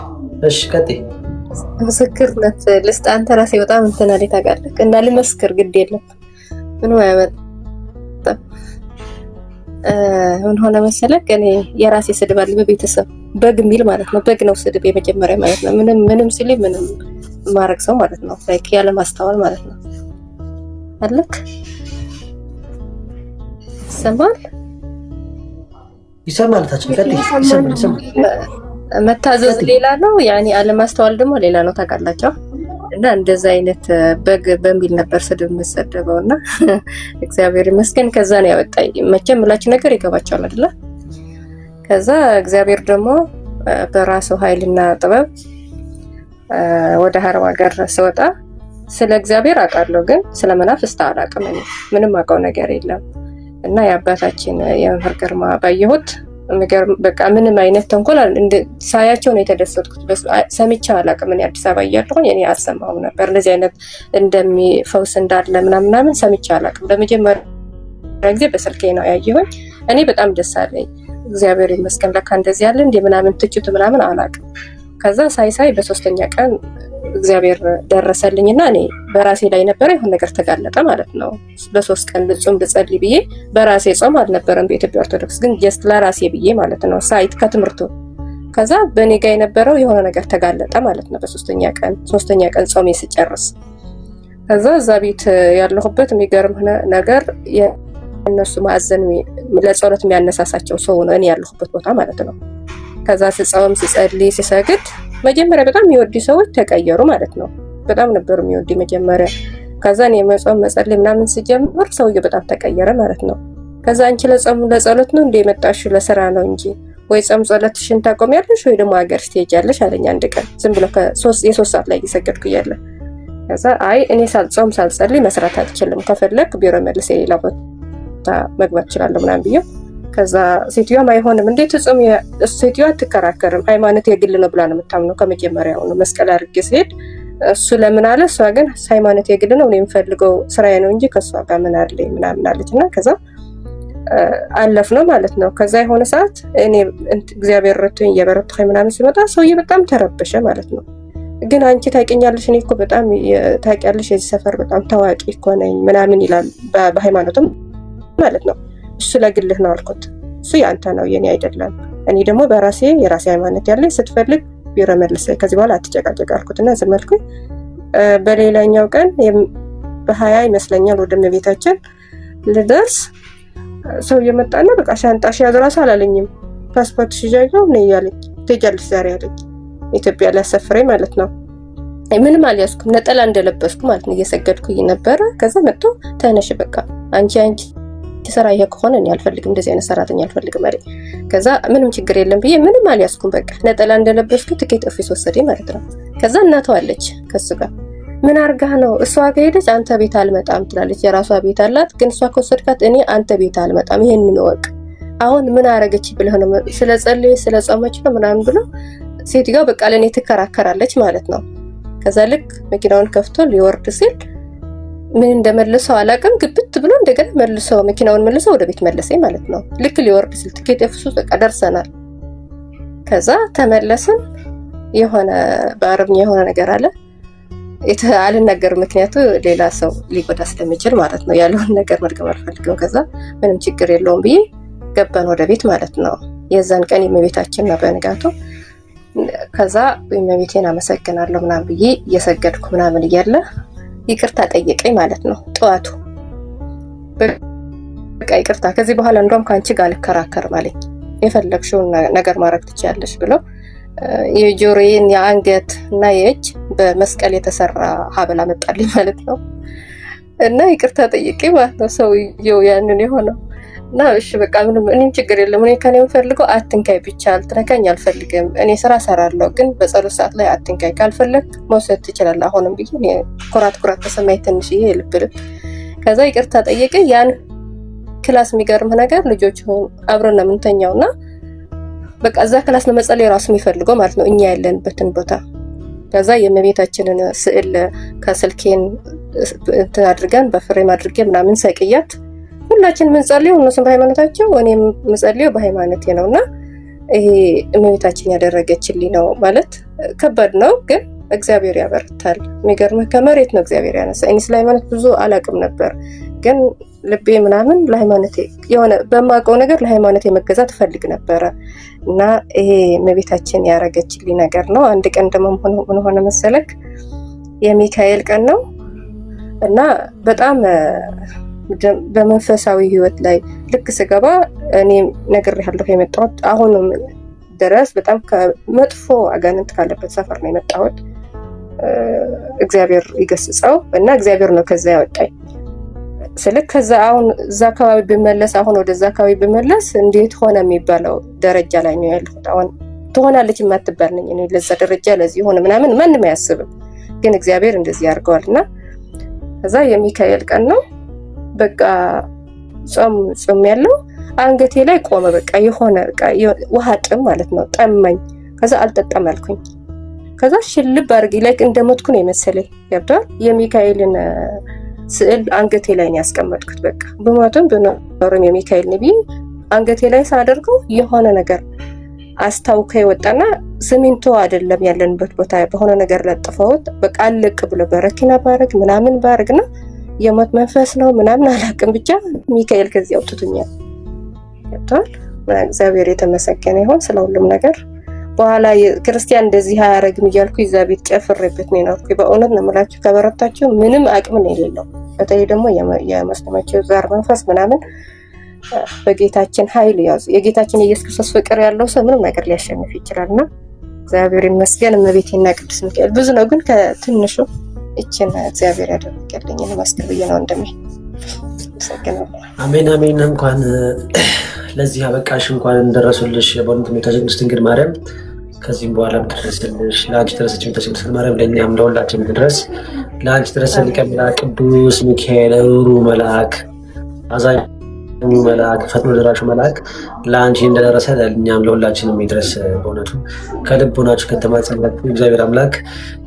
እሺ ቀጥይ። ምስክርነት ልስጥ። አንተ ራስህ በጣም እንትን አለ ታውቃለህ። እና ልመስክር ግድ የለም ምንም አያመጣም። ምን ሆነ መሰለህ፣ እኔ የራሴ ስድብ አለ በቤተሰብ በግ የሚል ማለት ነው። በግ ነው ስድብ የመጀመሪያ ማለት ነው። ምንም ሲል ምንም ማረግ ሰው ማለት ነው። ላይክ ያለ ማስተዋል ማለት ነው። አለክ ይሰማል ታች ቀጥይ። ይሰማል መታዘዝ ሌላ ነው፣ ያኔ አለማስተዋል ደግሞ ሌላ ነው። ታውቃላችሁ። እና እንደዛ አይነት በግ በሚል ነበር ስድብ የምሰደበውና እግዚአብሔር ይመስገን ከዛ ነው ያወጣኝ። መቼም ምላችሁ ነገር ይገባችኋል አይደለ? ከዛ እግዚአብሔር ደግሞ በራሱ ኃይልና ጥበብ ወደ ሀረብ ሀገር ስወጣ ስለ እግዚአብሔር አውቃለሁ፣ ግን ስለ መናፍስት አላውቅም። እኔ ምንም አውቀው ነገር የለም። እና የአባታችን የመምህር ግርማ ባየሁት በቃ ምንም አይነት ተንኮል ሳያቸው ነው የተደሰትኩት። ሰምቼ አላውቅም። እኔ አዲስ አበባ እያለሁኝ እኔ አልሰማሁም ነበር እንደዚህ አይነት እንደሚፈውስ እንዳለ ምናምን ሰምቼ አላውቅም። በመጀመሪያ ጊዜ በስልኬ ነው ያየሁኝ። እኔ በጣም ደስ አለኝ። እግዚአብሔር ይመስገን ለካ እንደዚህ ያለ እንደ ምናምን ትችት ምናምን አላውቅም። ከዛ ሳይ በሶስተኛ ቀን እግዚአብሔር ደረሰልኝና እኔ በራሴ ላይ ነበረ ይሁን ነገር ተጋለጠ ማለት ነው። በሶስት ቀን ልጾም ልጸልይ ብዬ በራሴ ጾም አልነበረም በኢትዮጵያ ኦርቶዶክስ፣ ግን ጀስት ለራሴ ብዬ ማለት ነው ሳይት ከትምርቱ። ከዛ በኔ ጋር የነበረው የሆነ ነገር ተጋለጠ ማለት ነው። ሶስተኛ ቀን ጾሜ ስጨርስ ከዛ እዛ ቤት ያለሁበት የሚገርም ነገር የእነሱ ማዕዘን ለጸሎት የሚያነሳሳቸው ሰው ነው እኔ ያለሁበት ቦታ ማለት ነው። ከዛ ስጾም ስጸልይ ስሰግድ መጀመሪያ በጣም የሚወዱ ሰዎች ተቀየሩ ማለት ነው። በጣም ነበር የሚወዱ መጀመሪያ። ከዛ እኔ መጾም መጸለይ ምናምን ስጀምር ሰውዬው በጣም ተቀየረ ማለት ነው። ከዛ አንቺ ለጸሎት ነው እንደ የመጣሽው ለስራ ነው እንጂ ወይ ጾም ጸሎትሽን ታቆሚያለሽ ወይ ደግሞ ሀገር ትሄጃለሽ አለኝ አንድ ቀን ዝም ብሎ የሶስት ሰዓት ላይ እየሰገድኩ እያለ። ከዛ አይ እኔ ሳልጾም ሳልጸልይ መስራት አልችልም፣ ከፈለክ ቢሮ መልስ የሌላ ቦታ መግባት እችላለሁ ምናምን ብዬ ከዛ ሴትዮዋም አይሆንም እንዴት ጾም ሴትዮዋ አትከራከርም፣ ሃይማኖት የግል ነው ብላ ነው የምታምነው። ከመጀመሪያው ነው መስቀል አድርጌ ስሄድ እሱ ለምን አለ፣ እሷ ግን ሃይማኖት የግል ነው እኔ የምፈልገው ስራዬ ነው እንጂ ከሷ ጋር ምን አለኝ ምናምን አለችና ከዛ አለፍ ነው ማለት ነው። ከዛ የሆነ ሰዓት እኔ እግዚአብሔር ረቶኝ እየበረታኝ ምናምን ሲመጣ ሰውዬ በጣም ተረበሸ ማለት ነው። ግን አንቺ ታውቂኛለሽ፣ እኔ እኮ በጣም ታውቂያለሽ፣ የዚህ ሰፈር በጣም ታዋቂ እኮ ነኝ ምናምን ይላል። በሃይማኖትም ማለት ነው። እሱ ለግልህ ነው አልኩት። እሱ ያንተ ነው የኔ አይደለም። እኔ ደግሞ በራሴ የራሴ ሃይማኖት ያለኝ፣ ስትፈልግ ቢሮ መልሰኝ፣ ከዚህ በኋላ አትጨቃጨቅ አልኩትና ዝም አልኩኝ። በሌላኛው ቀን በ20 ይመስለኛል ወደ እመቤታችን ልደርስ ሰው እየመጣና በቃ ሻንጣሽ ያዝ ራስ አላለኝም። ፓስፖርት ሽጃጅው ነው ያለኝ። ትሄጃለሽ ዛሬ አለኝ። ኢትዮጵያ ሊያሰፍረኝ ማለት ነው። ምንም አልያዝኩም፣ ነጠላ እንደለበስኩ ማለት ነው። እየሰገድኩኝ ነበረ። ከዛ መጥቶ ተነሽ በቃ አንቺ ስራ ይሄ ከሆነ እኔ አልፈልግም፣ እንደዚህ አይነት ሰራተኛ አልፈልግም አለኝ። ከዛ ምንም ችግር የለም ብዬ ምንም አልያዝኩም። በቃ ነጠላ እንደለበስኩ ትኬት ኦፊስ ወሰደኝ ማለት ነው። ከዛ እናቷ አለች ከሱ ጋር ምን አርጋ ነው እሷ ጋር ሄደች። አንተ ቤት አልመጣም ትላለች። የራሷ ቤት አላት፣ ግን እሷ ከወሰድካት እኔ አንተ ቤት አልመጣም፣ ይሄንን ወቅ አሁን ምን አረገች ብለህ ነው ስለጸለየ ስለጾመች ነው ምናምን ብሎ ሴትዮዋ በቃ ለኔ ትከራከራለች ማለት ነው። ከዛ ልክ መኪናውን ከፍቶ ሊወርድ ሲል ምን እንደመለሰው አላውቅም፣ ግብት ብሎ እንደገና መልሰው መኪናውን መልሰው ወደ ቤት መለሰኝ ማለት ነው። ልክ ሊወርድ ሲል ትኬት ፍሱ በቃ ደርሰናል። ከዛ ተመለስን። የሆነ በአረብኛ የሆነ ነገር አለ አልናገርም፣ ምክንያቱ ሌላ ሰው ሊጎዳ ስለሚችል ማለት ነው። ያለውን ነገር መድገም አልፈልግም። ከዛ ምንም ችግር የለውም ብዬ ገባን ወደ ቤት ማለት ነው። የዛን ቀን የእመቤታችን ነው በንጋቱ። ከዛ እመቤቴን አመሰግናለሁ ምናምን ብዬ እየሰገድኩ ምናምን እያለ ይቅርታ ጠየቀኝ ማለት ነው። ጠዋቱ በቃ ይቅርታ፣ ከዚህ በኋላ እንደውም ከአንቺ ጋር አልከራከርም አለኝ። የፈለግሽውን ነገር ማድረግ ትችያለሽ ብለው የጆሮዬን የአንገት እና የእጅ በመስቀል የተሰራ ሀብል አመጣልኝ ማለት ነው። እና ይቅርታ ጠይቄ ማለት ነው ሰውየው ያንን የሆነው እና እሺ በቃ ምንም እኔም ችግር የለም፣ እኔ ከኔ የምፈልገው አትንካይ ብቻ፣ አልትነካኝ አልፈልግም፣ እኔ ስራ ሰራለሁ፣ ግን በጸሎት ሰዓት ላይ አትንካይ፣ ካልፈለግ መውሰድ ትችላለህ አሁንም ብዬ ኩራት ተሰማኝ ትንሽዬ ልብ። ከዛ ይቅርታ ጠየቀ። ያን ክላስ የሚገርምህ ነገር ልጆች አብረን ነው የምንተኛውና በቃ እዛ ክላስ ነው መጸለይ ራሱ የሚፈልገው ማለት ነው፣ እኛ ያለንበትን ቦታ። ከዛ የእመቤታችንን ስዕል ከስልኬን እንትን አድርገን በፍሬም አድርጌ ምናምን ሰቅያት ሁላችን የምንጸልየው እነሱም በሃይማኖታቸው እኔም የምጸልየው በሃይማኖቴ ነውና ይሄ እመቤታችን ያደረገችልኝ ነው ማለት ከባድ ነው፣ ግን እግዚአብሔር ያበረታል። የሚገርምህ ከመሬት ነው እግዚአብሔር ያነሳ። እኔ ስለ ሃይማኖት ብዙ አላውቅም ነበር፣ ግን ልቤ ምናምን ለሃይማኖቴ የሆነ በማውቀው ነገር ለሃይማኖቴ መገዛት እፈልግ ነበረ እና ይሄ እመቤታችን ያደረገችልኝ ነገር ነው። አንድ ቀን ደግሞ ምን ሆነ መሰለክ፣ የሚካኤል ቀን ነው እና በጣም በመንፈሳዊ ህይወት ላይ ልክ ስገባ እኔ ነግሬሃለሁ የመጣሁት አሁንም ድረስ በጣም ከመጥፎ አጋንንት ካለበት ሰፈር ነው የመጣሁት። እግዚአብሔር ይገስጸው እና እግዚአብሔር ነው ከዛ ያወጣኝ። ስልክ ከዛ አሁን እዛ አካባቢ ብመለስ አሁን ወደዛ አካባቢ ብመለስ እንዴት ሆነ የሚባለው ደረጃ ላይ ነው ያለሁት። አሁን ትሆናለች የማትባል ነኝ እኔ ለዛ ደረጃ ለዚህ ሆነ ምናምን ማንም አያስብም፣ ግን እግዚአብሔር እንደዚህ ያርገዋልና ከዛ የሚካኤል ቀን ነው በቃ ጾም ያለው አንገቴ ላይ ቆመ። በቃ የሆነ በቃ ውሃ ጥም ማለት ነው ጠማኝ። ከዛ አልጠጣም አልኩኝ። ከዛ ሽልብ አድርጌ ላይ እንደሞትኩ ነው የመሰለኝ። ገብቷል። የሚካኤልን ስዕል አንገቴ ላይ ነው ያስቀመጥኩት። በቃ በሞትም በኖርም የሚካኤል ነብይ አንገቴ ላይ ሳደርገው የሆነ ነገር አስታውከ ይወጣና ሲሚንቶ አይደለም ያለንበት ቦታ በሆነ ነገር ለጥፈውት በቃ አለቅ ብሎ በረኪና ባረግ ምናምን ባረግና የሞት መንፈስ ነው ምናምን አላውቅም፣ ብቻ ሚካኤል ከዚህ አውጥቶኛል። ገብቷል። እግዚአብሔር የተመሰገነ ይሁን ስለ ሁሉም ነገር። በኋላ ክርስቲያን እንደዚህ አያረግም እያልኩ እዛ ቤት ጨፍሬበት ነው የኖርኩኝ። በእውነት ነው የምላችሁ፣ ከበረታችሁ ምንም አቅም ነው የሌለው። በተለይ ደግሞ የመስለማቸው ዛር መንፈስ ምናምን በጌታችን ኃይል ያዙ። የጌታችን የኢየሱስ ክርስቶስ ፍቅር ያለው ሰው ምንም ነገር ሊያሸንፍ ይችላልና እግዚአብሔር ይመስገን። እመቤቴና ቅዱስ ሚካኤል ብዙ ነው፣ ግን ከትንሹ እችን እግዚአብሔር ያደረገልኝ ነው መስከር ብዬ ነው እንደሚ አሜን አሜን። እንኳን ለዚህ አበቃሽ፣ እንኳን እንደረሱልሽ በእውነት እመቤታችን ቅድስት ድንግል ማርያም ከዚህም በኋላ ትደረስልሽ። ለአንቺ ድረሰች እመቤታችን ቅድስት ድንግል ማርያም ለእኛም ለሁላችንም ድረስ። ለአንቺ ድረስ ሊቀ መላእክት ቅዱስ ሚካኤል ሩሩ መልአክ አዛኙ መልአክ ፈጥኖ ደራሹ መልአክ ለአንቺ እንደደረሰ ለእኛም ለሁላችንም ይድረስ። በእውነቱ ከልብ ሆናችሁ ከተማጸናችሁ እግዚአብሔር አምላክ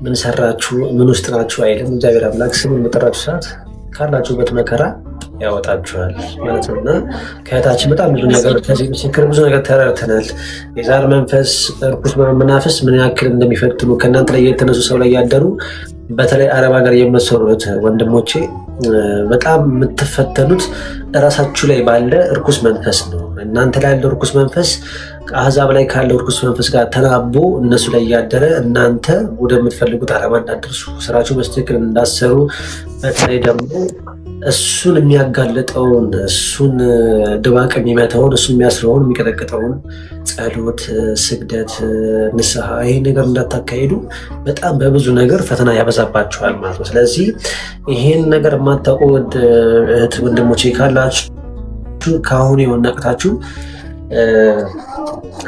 ምን ሰራችሁ ምን ውስጥ ናችሁ አይልም። እግዚአብሔር አምላክ ስሙን በጠራችሁ ሰዓት ካላችሁበት መከራ ያወጣችኋል ማለት ነው። እና ከእህታችን በጣም ብዙ ነገር ከዚህ ምስክር ብዙ ነገር ተረድተናል። የዛር መንፈስ እርኩስ መናፍስት ምን ያክል እንደሚፈትኑ ከእናንተ ላይ የተነሱ ሰው ላይ ያደሩ በተለይ አረብ ሀገር የምትሰሩት ወንድሞቼ በጣም የምትፈተኑት እራሳችሁ ላይ ባለ እርኩስ መንፈስ ነው። እናንተ ላይ ያለው እርኩስ መንፈስ ከአሕዛብ ላይ ካለው እርኩስ መንፈስ ጋር ተናቦ እነሱ ላይ እያደረ እናንተ ወደምትፈልጉት ዓላማ እንዳትደርሱ ስራችሁ በትክክል እንዳሰሩ በተለይ ደግሞ እሱን የሚያጋልጠውን እሱን ድባቅ የሚመታውን እሱን የሚያስረውን የሚቀጠቅጠውን ጸሎት፣ ስግደት፣ ንስሐ ይህ ነገር እንዳታካሄዱ በጣም በብዙ ነገር ፈተና ያበዛባችኋል ማለት ነው። ስለዚህ ይሄን ነገር የማታውቁ እህት ወንድሞቼ ካላችሁ ከአሁኑ የሆነቅታችሁ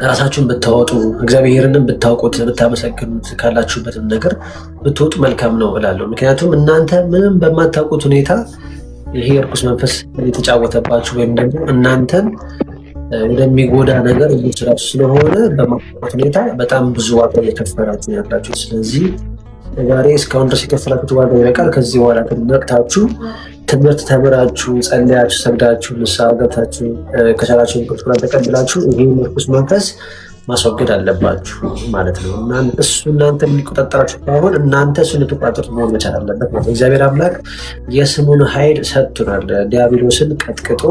ራሳችሁን ብታወጡ እግዚአብሔርንም ብታውቁት ብታመሰግኑት ካላችሁበትም ነገር ብትወጡ መልካም ነው እላለሁ። ምክንያቱም እናንተ ምንም በማታውቁት ሁኔታ ይሄ እርኩስ መንፈስ የተጫወተባችሁ ወይም ደግሞ እናንተን ወደሚጎዳ ነገር እየወሰዳችሁ ስለሆነ በማታውቁት ሁኔታ በጣም ብዙ ዋጋ እየከፈላችሁ ያላችሁ። ስለዚህ ዛሬ እስካሁን ድረስ የከፈላችሁት ዋጋ ይበቃል። ከዚህ በኋላ ነቅታችሁ ትምህርት ተምራችሁ ጸልያችሁ ሰግዳችሁ ንስሐ ገብታችሁ ከቻላችሁ ቁርአን ተቀብላችሁ ይሄን እርኩስ መንፈስ ማስወገድ አለባችሁ ማለት ነው። እሱ እናንተ የሚቆጣጠራችሁ ሳይሆን እናንተ እሱን ልትቆጣጠሩት መሆን መቻል አለበት ማለት ነው። እግዚአብሔር አምላክ የስሙን ኃይል ሰጥቶናል። ዲያብሎስን ቀጥቅጦ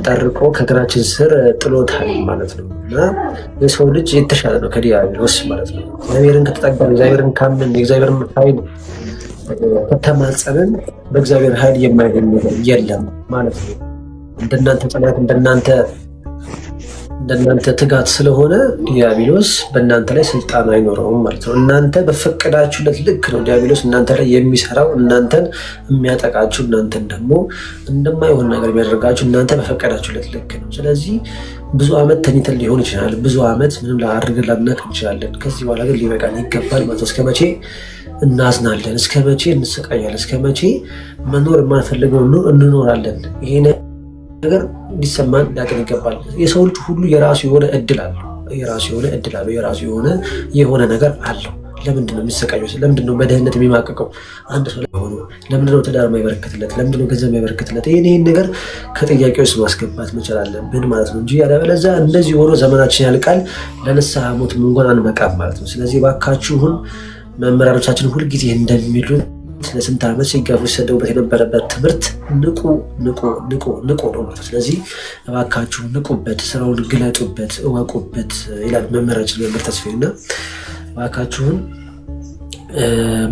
ጠርቆ ከእግራችን ስር ጥሎታል ማለት ነው። እና የሰው ልጅ የተሻለ ነው ከዲያብሎስ ማለት ነው። እግዚአብሔርን ከተጠጋን እግዚአብሔርን ካምን የእግዚአብሔርን ኃይል ከተማጸንን በእግዚአብሔር ኃይል የማይሆን ነገር የለም ማለት ነው። እንደናንተ ጽናት እንደናንተ ትጋት ስለሆነ ዲያብሎስ በእናንተ ላይ ስልጣን አይኖረውም ማለት ነው። እናንተ በፈቀዳችሁለት ልክ ነው ዲያብሎስ እናንተ ላይ የሚሰራው፣ እናንተን የሚያጠቃችሁ፣ እናንተን ደግሞ እንደማይሆን ነገር የሚያደርጋችሁ እናንተ በፈቀዳችሁለት ልክ ነው። ስለዚህ ብዙ ዓመት ተኝተን ሊሆን ይችላል። ብዙ ዓመት ምንም ላድርገን ላናቅ እንችላለን። ከዚህ በኋላ ግን ሊበቃን ይገባል ማለት ነው። እስከ መቼ እናዝናለን? እስከ መቼ እንሰቃያለን? እስከ መቼ መኖር የማንፈልገው እንኖራለን? ይሄ ነገር ሊሰማን ሊያቀን ይገባል። የሰው ልጅ ሁሉ የራሱ የሆነ እድል አለው። የራሱ የሆነ ነገር አለው። ለምንድን ነው የሚሰቃየው? ለምንድን ነው በድህነት የሚማቀቀው? አንድ ሰው ሆኖ ለምንድን ነው ትዳር የማይበረክትለት? ለምንድን ነው ገንዘብ የማይበረክትለት? ይህን ነገር ከጥያቄ ውስጥ ማስገባት መቻል አለብን ማለት ነው እንጂ ያለበለዚያ እንደዚህ ሆኖ ዘመናችን ያልቃል፣ ለንስሐ ሞት እንኳን አንበቃም ማለት ነው። ስለዚህ እባካችሁን መምህራኖቻችን ሁልጊዜ እንደሚሉት ለስንት ዓመት ሲጋፉ ሲሰደቡበት የነበረበት ትምህርት ንቁ ነው ማለት። ስለዚህ እባካችሁ ንቁበት፣ ስራውን ግለጡበት፣ እወቁበት ይላል መምህራችን መምህር ተስፋዬ። እና እባካችሁን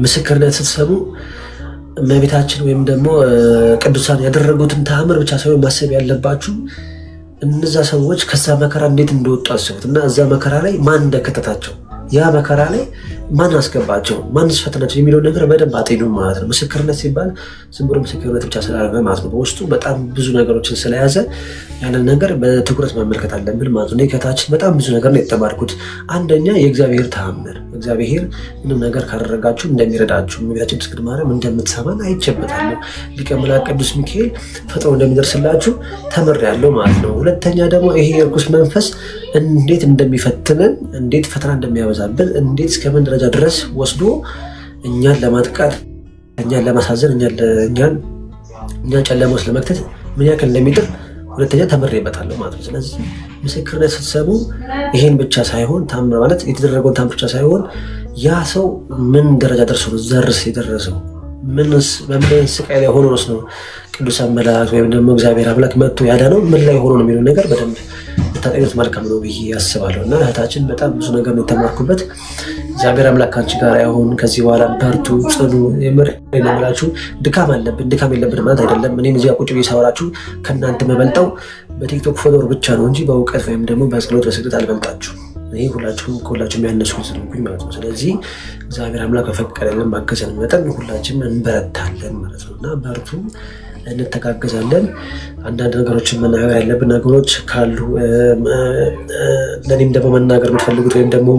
ምስክርነት ስትሰሙ እመቤታችን ወይም ደግሞ ቅዱሳን ያደረጉትን ተአምር ብቻ ሳይሆን ማሰብ ያለባችሁ እነዛ ሰዎች ከዛ መከራ እንዴት እንደወጡ አስቡት እና እዛ መከራ ላይ ማን እንደከተታቸው ያ መከራ ላይ ማን አስገባቸው፣ ማንስ ፈተናቸው የሚለውን ነገር በደንብ አጤኑ ማለት ነው። ምስክርነት ሲባል ዝም ብሎ ምስክርነት ብቻ ስላልሆነ ማለት ነው፣ በውስጡ በጣም ብዙ ነገሮችን ስለያዘ ያንን ነገር በትኩረት መመልከት አለብን ማለት ነው። ከታችን በጣም ብዙ ነገር ነው የተማርኩት። አንደኛ የእግዚአብሔር ተአምር፣ እግዚአብሔር ምንም ነገር ካደረጋችሁ እንደሚረዳችሁ፣ እመቤታችን ቅድስት ድንግል ማርያም እንደምትሰማን አይቼበታለሁ፣ ሊቀ መላእክት ቅዱስ ሚካኤል ፈጥኖ እንደሚደርስላችሁ ተምሬያለሁ ማለት ነው። ሁለተኛ ደግሞ ይሄ የርኩስ መንፈስ እንዴት እንደሚፈትነን፣ እንዴት ፈተና እንደሚያበዛብን፣ እንዴት እስከምን ደረጃ ድረስ ወስዶ እኛን ለማጥቃት፣ እኛን ለማሳዘን፣ እኛን ጨለማ ውስጥ ለመክተት ምን ያክል እንደሚጥር ሁለተኛ ተምሬበታለሁ ማለት ነው። ስለዚህ ምስክርነት ስትሰሙ ይሄን ብቻ ሳይሆን ታምር ማለት የተደረገውን ታምር ብቻ ሳይሆን ያ ሰው ምን ደረጃ ደርሶ ነው ዘርስ የደረሰው፣ በምን ስቃይ ላይ ሆኖ ነው ቅዱሳን መላእክት ወይም ደግሞ እግዚአብሔር አምላክ መጥቶ ያዳነው ምን ላይ ሆኖ ነው የሚለው ነገር በደንብ ታጠቂነት መልካም ነው ብዬ ያስባለሁ። እና እህታችን በጣም ብዙ ነገር ነው የተማርኩበት። እግዚአብሔር አምላክ ካንቺ ጋር ያሁን። ከዚህ በኋላ በርቱ፣ ጽኑ። የምር ነው የምላችሁ። ድካም የለብን ማለት አይደለም። እኔም እዚያ ቁጭ ብዬ ሳወራችሁ ከእናንተ መበልጠው በቲክቶክ ፎሎወር ብቻ ነው እንጂ በእውቀት ወይም ደግሞ በጸሎት በስግደት አልበልጣችሁ። ይህ ከሁላችሁም ያነሱ ስለሆንኩኝ ማለት ነው። ስለዚህ እግዚአብሔር አምላክ በፈቀደልን ባገዘን መጠን ሁላችንም እንበረታለን ማለት ነው እና በርቱ፣ እንተጋገዛለን። አንዳንድ ነገሮችን መናገር ያለብን ነገሮች ካሉ ለእኔም ደግሞ መናገር የምትፈልጉት ወይም ደግሞ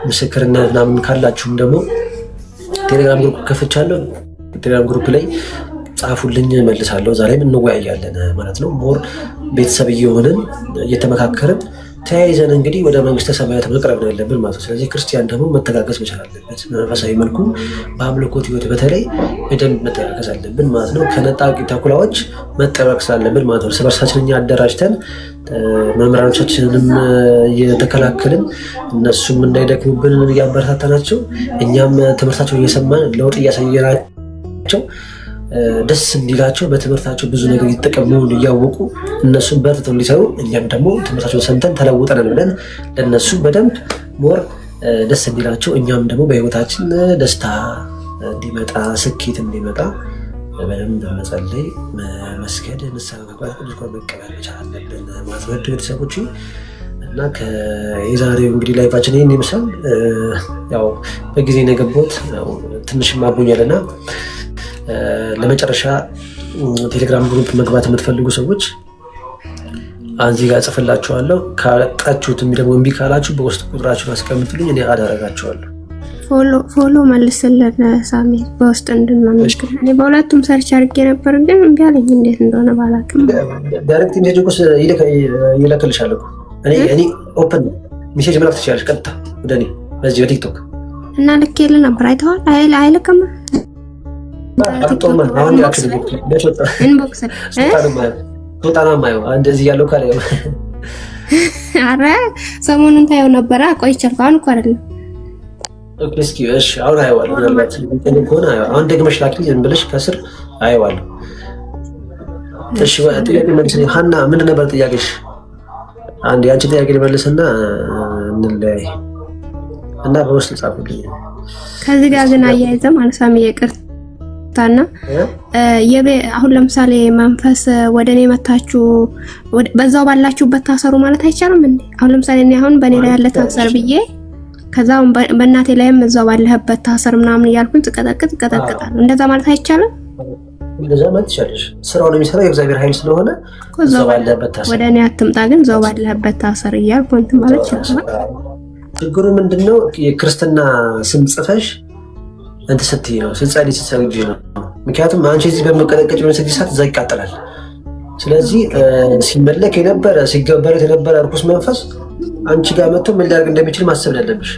ምስክርነት ምናምን ካላችሁም ደግሞ ቴሌግራም ግሩፕ ከፍቻለሁ። ቴሌግራም ግሩፕ ላይ ጻፉልኝ፣ መልሳለሁ። ዛሬም እንወያያለን ማለት ነው። ሞር ቤተሰብ እየሆንን እየተመካከርን ተያይዘን እንግዲህ ወደ መንግስተ ሰማያት መቅረብ ነው ያለብን ማለት ነው። ስለዚህ ክርስቲያን ደግሞ መተጋገዝ መቻል አለበት። መንፈሳዊ መልኩ በአምልኮት ህይወት በተለይ በደንብ መተጋገዝ አለብን ማለት ነው። ከነጣቂ ተኩላዎች መጠበቅ ስላለብን ማለት ነው። እርስ በርሳችን እኛ አደራጅተን መምህራኖቻችንንም እየተከላከልን እነሱም እንዳይደክሙብን እያበረታታናቸው እኛም ትምህርታቸውን እየሰማን ለውጥ እያሳየናቸው ደስ እንዲላቸው በትምህርታቸው ብዙ ነገር ይጠቀሙ እያወቁ እነሱም በርትተው እንዲሰሩ እኛም ደግሞ ትምህርታቸውን ሰምተን ተለውጠን ብለን ለእነሱ በደንብ ሞር ደስ እንዲላቸው እኛም ደግሞ በህይወታችን ደስታ እንዲመጣ ስኬት እንዲመጣ በደንብ መጸለይ፣ መስገድ፣ ንስሐ መግባት፣ ቅዱስ ቁርባን መቀበል መቻል አለብን ማለት ነው ቤተሰቦች። እና የዛሬው እንግዲህ ላይቫችን ይህን ይመስላል። ያው በጊዜ ነው የገባሁት ትንሽ ማቦኛልና ለመጨረሻ ቴሌግራም ግሩፕ መግባት የምትፈልጉ ሰዎች እዚህ ጋር ጽፍላችኋለሁ። ካጣችሁትም ደግሞ እምቢ ካላችሁ በውስጥ ቁጥራችሁን አስቀምጡልኝ፣ እኔ አደረጋችኋለሁ። ፎሎ መልስልን ሳሚ፣ በውስጥ እንድናነግር። እኔ በሁለቱም ሰርች አድርጌ ነበር ግን እምቢ አለኝ፣ እንዴት እንደሆነ ባላውቅም። ዳይሬክት ሜሴጅ እኮ ይልክልሻል እኮ እኔ ኦፕን ሜሴጅ መላክ ትችላለሽ ቀጥታ ወደ እኔ በዚህ በቲክቶክ እና ልኬልህ ነበር። አይተዋል? አይልክም አሁን ኢንቦክስ እንደዚህ ያለው ካለ አረ ሰሞኑን ታየው ነበረ። ቆይቻለሁ። አሁን እኮ አይደለም። እስኪ እሺ፣ አሁን አየዋለሁ። ምናልባት ከሆነ አሁን ደግመሽ ላኪልኝ ዝም ብለሽ ከስር አየዋለሁ። እሺ፣ ጥያቄ መልስልኝ። ሀና ምንድን ነበር ጥያቄሽ? አንድ የአንቺ ጥያቄ ልመልስና እንለያይ እና በውስጥ ጻፉልኝ። ከዚህ ጋር ግን አያይዘህ ማለት ሳሚ ይቅርታ ታና አሁን ለምሳሌ መንፈስ ወደኔ መታችሁ በዛው ባላችሁበት ታሰሩ ማለት አይቻልም እንዴ? አሁን ለምሳሌ እኔ አሁን በኔ ላይ ያለ ታሰር ብዬ ከዛው በእናቴ ላይም እዛው ባለህበት ታሰር ምናምን እያልኩኝ ትቀጠቅጣለሁ። እንደዛ ማለት አይቻልም? እንደዛ ማለት ይቻላል። ስራውን የሚሰራው የእግዚአብሔር ኃይል ስለሆነ እዛው ባለህበት ታሰር፣ ወደኔ አትምጣ ግን እዛው ባለህበት ታሰር እያልኩ እንትን ማለት ይችላል። ችግሩ ምንድነው? የክርስትና ስም ጽፈሽ እንት ስትይ ነው ስትጸልይ ስትሰግጂ ነው። ምክንያቱም አንቺ እዚህ በመቀጠቀጭ በሰግጂ ሰዓት እዛ ይቃጠላል። ስለዚህ ሲመለክ የነበረ ሲገበረት የነበረ እርኩስ መንፈስ አንቺ ጋር መጥቶ ምን ሊያደርግ እንደሚችል ማሰብ ያለብሽ።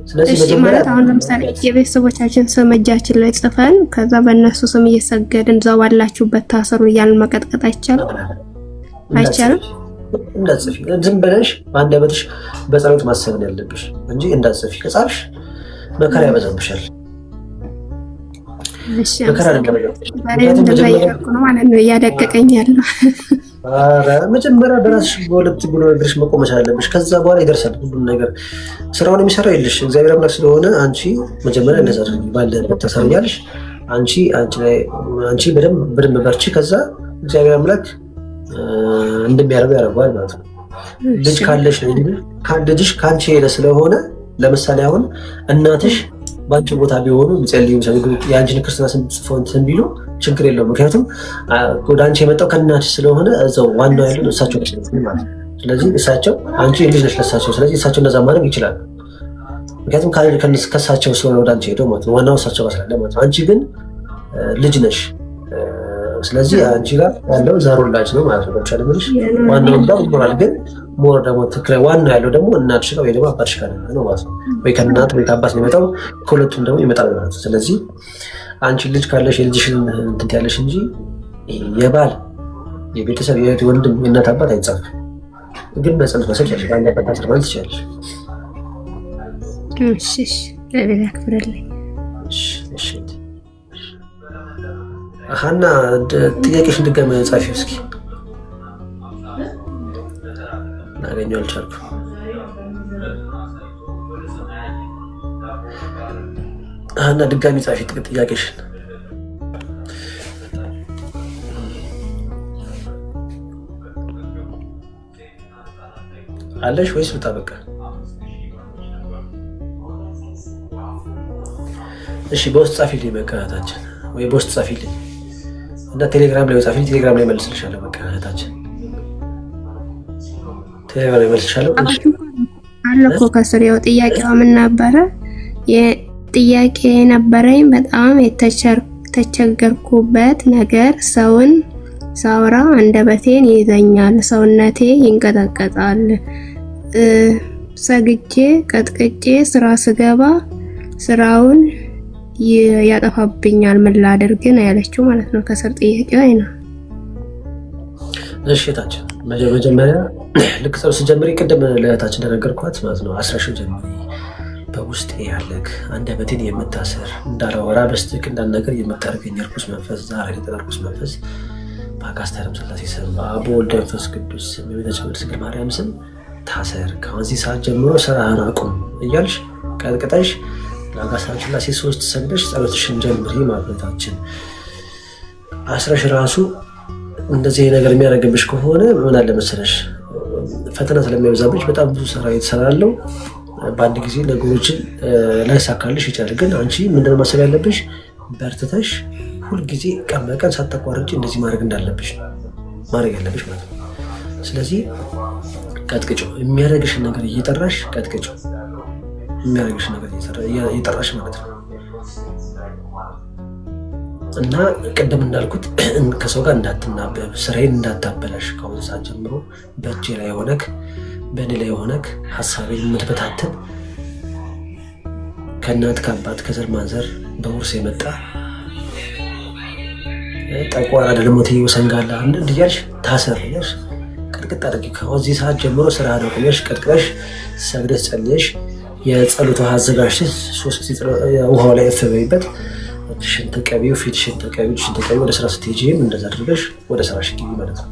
ስለዚህ መጀመሪያ አሁን ለምሳሌ የቤተሰቦቻችን ስም እጃችን ላይ ጽፈን ከዛ በእነሱ ስም እየሰገድን እዛው ባላችሁበት ታሰሩ እያልን መቀጥቀጥ አይቻልም? አይቻልም። እንዳትጽፊ ዝም ብለሽ በአንደበትሽ በጸሎት ማሰብ ነው ያለብሽ እንጂ እንዳትጽፊ። ከጻፍሽ መከራ ያበዛብሻል። እያደቀቀኝ ያለው መጀመሪያ በራስሽ በሁለት ብሎ እግርሽ መቆም መቻል አለብሽ። ከዛ በኋላ ይደርሳል ሁሉም ነገር። ስራውን የሚሰራው የለሽ እግዚአብሔር አምላክ ስለሆነ አንቺ መጀመሪያ እንደዛ ባለበት ተሰርኛለሽ። አንቺ በደንብ በርቺ። ከዛ እግዚአብሔር አምላክ እንደሚያደርገው ያደርገዋል ማለት ነው። ልጅ ካለሽ ልጅሽ ከአንቺ ሄደ ስለሆነ ለምሳሌ አሁን እናትሽ ባንቺ ቦታ ቢሆኑ ቢጸልዩ የአንቺን ክርስትና ስም ጽፈው እንትን ቢሉ ችግር የለውም። ምክንያቱም ወደ አንቺ የመጣው ከእናትሽ ስለሆነ እዛው ዋናው ያለው እሳቸው ማለት ነው። ስለዚህ እሳቸው አንቺ ልጅ ነሽ ለእሳቸው። ስለዚህ እሳቸው እንደዛ ማድረግ ይችላሉ። ምክንያቱም ከእሳቸው ስለሆነ ወደ አንቺ ሄደው ማለት ነው። ዋናው እሳቸው ጋር ስላለ ማለት ነው። አንቺ ግን ልጅ ነሽ። ስለዚህ አንቺ ጋር ያለው ዘሩላጅ ነው ማለት ነው። በቻለ ምንሽ ዋናው ጋር ይኖራል። ግን ሞር ደግሞ ትክክለ ዋናው ያለው ደግሞ እናትሽ ጋር ወይ ደግሞ አባትሽ ጋር ነው ማለት ነው። ወይ ከእናት ወይ ከአባት ነው የሚመጣው፣ ከሁለቱም ደግሞ ይመጣል ማለት ነው። ስለዚህ አንቺ ልጅ ካለሽ የልጅሽን እንትን ያለሽ እንጂ የባል የቤተሰብ የወንድም የእናት አባት አይጻፍም። ግን በጸሎት መሰለሽ ባለበት ታስር ማለት ትችላለሽ። እሺ ለሌላ ክፍረልኝ። እሺ ሀና ጥያቄሽን ድጋሚ ጻፊው እስኪ። ላገኘው አልቻልኩም። ሀና ድጋሚ ጻፊ ጥያቄሽን። አለሽ ወይስ ልጣ? በቃ እሺ፣ በውስጥ ጻፊልኝ በቃ እህታችን፣ ወይ በውስጥ ጻፊልኝ እና ቴሌግራም ላይ ጻፊልኝ። ቴሌግራም ላይ መልስልሻለሁ። በቃ እህታችን ቴሌግራም ላይ መልስልሻለሁ። አለ እኮ ከስር ያው ጥያቄው ምን ነበረ? የጥያቄ ነበረኝ በጣም የተቸገርኩበት ነገር ሰውን ሳወራ አንደበቴን ይይዘኛል፣ ሰውነቴ ይንቀጠቀጣል፣ ሰግጄ ቀጥቅጬ ስራ ስገባ ስራውን ያጠፋብኛል ምን ላድርግ ነው ያለችው ማለት ነው። ከስር ጥያቄው አይ ነው። እሺ ታችን መጀመሪያ ልክ ሰው ሲጀምር ቅድም ለታችን እንደነገርኳት ማለት ነው አስራሽ ጀምሪ በውስጥ ያለክ አንደበቴን የምታሰር እንዳላወራ በስትክ እንዳልነገር የምታደርገኝ ርኩስ መንፈስ ዛሬ የተጠርኩስ መንፈስ በአጋስታርም ስላሴ ስም በአብ ወልድ መንፈስ ቅዱስ ስም የቤተሰብ ስግል ማርያም ስም ታሰር ከዚህ ሰዓት ጀምሮ ስራህን አቁም እያልሽ ቀጥቅጠሽ ለአጋስታር ስላሴ 3 ሰግደሽ ጸሎትሽን ጀምሪ ማለታችን። አስራሽ ራሱ እንደዚህ ነገር የሚያደርግብሽ ከሆነ ምን አለ መሰለሽ ፈተና ስለሚያበዛብሽ በጣም ብዙ ስራ የተሰራለው በአንድ ጊዜ ነገሮችን ላይሳካልሽ ይችላል። ግን አንቺ ምንድነው ማሰብ ያለብሽ በርትተሽ ሁልጊዜ ቀን በቀን ሳታቋርጪ እንደዚህ ማድረግ እንዳለብሽ ማድረግ ያለብሽ ማለት ነው። ስለዚህ ቀጥቅጭው የሚያደርግሽን ነገር እየጠራሽ ቀጥቅጭው የሚያደርግሽን ነገር እየጠራሽ ማለት ነው። እና ቅድም እንዳልኩት ከሰው ጋር እንዳትናበብ ስራዬን እንዳታበላሽ ከአሁን ሰዓት ጀምሮ በእጄ ላይ ሆነክ በእኔ ላይ ሆነክ ሀሳቤን የምትበታትን ከእናት ከአባት ከዘር ማንዘር በውርስ የመጣ ጠቋር አደለሞት ይወሰንጋላ እንድያልሽ ታሰርሽ ቅጥቅጥ አድርጊ። ከዚህ ሰዓት ጀምሮ ስራ አድርገሽ ቀጥቅጠሽ ሰግደሽ ጸልየሽ የጸሎት ውሃ አዘጋጅተሽ 3 ጊዜ ውሃው ላይ እፈበይበት እሺን ተቀቢው ፊትሽን ተቀቢው እሺን ተቀቢው ወደ ስራ ስትሄጂም እንደዛ አድርገሽ ወደ ስራሽ ግቢ ማለት ነው።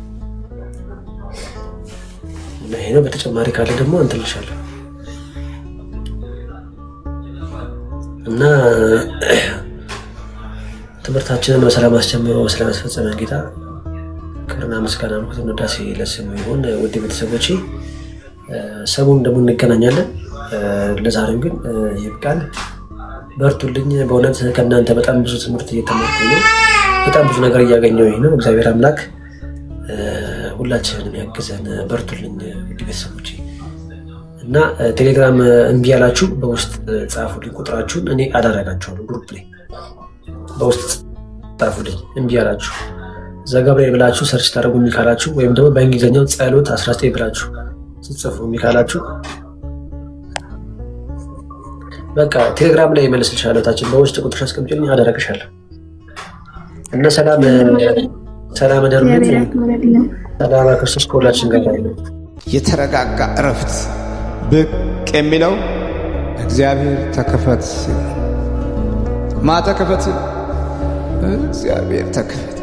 እና ይሄ ነው። በተጨማሪ ካለ ደግሞ እንትልሻለሁ እና ትምህርታችንን በሰላም አስጀምሮ በሰላም ያስፈጸመን ጌታ ክብርና ምስጋና ወዳሴ ለስሙ ይሁን። ውድ ቤተሰቦቼ ሰሞኑን ደግሞ እንገናኛለን። ለዛሬው ግን ይብቃል። በርቱልኝ። በእውነት ከእናንተ በጣም ብዙ ትምህርት እየተማርኩኝ ነው። በጣም ብዙ ነገር እያገኘሁኝ ነው። እግዚአብሔር አምላክ ሁላችንንም ያግዘን። በርቱልኝ ውድ ቤተሰቦቼ እና ቴሌግራም እምቢ ያላችሁ በውስጥ ጻፉልኝ ቁጥራችሁን እኔ አዳረጋችኋለሁ። ግሩፕ ላይ በውስጥ ጻፉልኝ እምቢ ያላችሁ ዘገብሬ ብላችሁ ሰርች ታደርጉ የሚካላችሁ ወይም ደግሞ በእንግሊዝኛው ጸሎት 19 ብላችሁ ጽፉ የሚካላችሁ በቃ ቴሌግራም ላይ መልስልሻለሁ። ታችን በውስጥ ቁጥር አስቀምጪልኝ አደረግሻለሁ። እና ሰላም ደርጉ። ሰላም ክርስቶስ ከሁላችን ጋር ይሁን። የተረጋጋ እረፍት ብቅ የሚለው እግዚአብሔር ተከፈት ማተከፈት እግዚአብሔር ተከፈት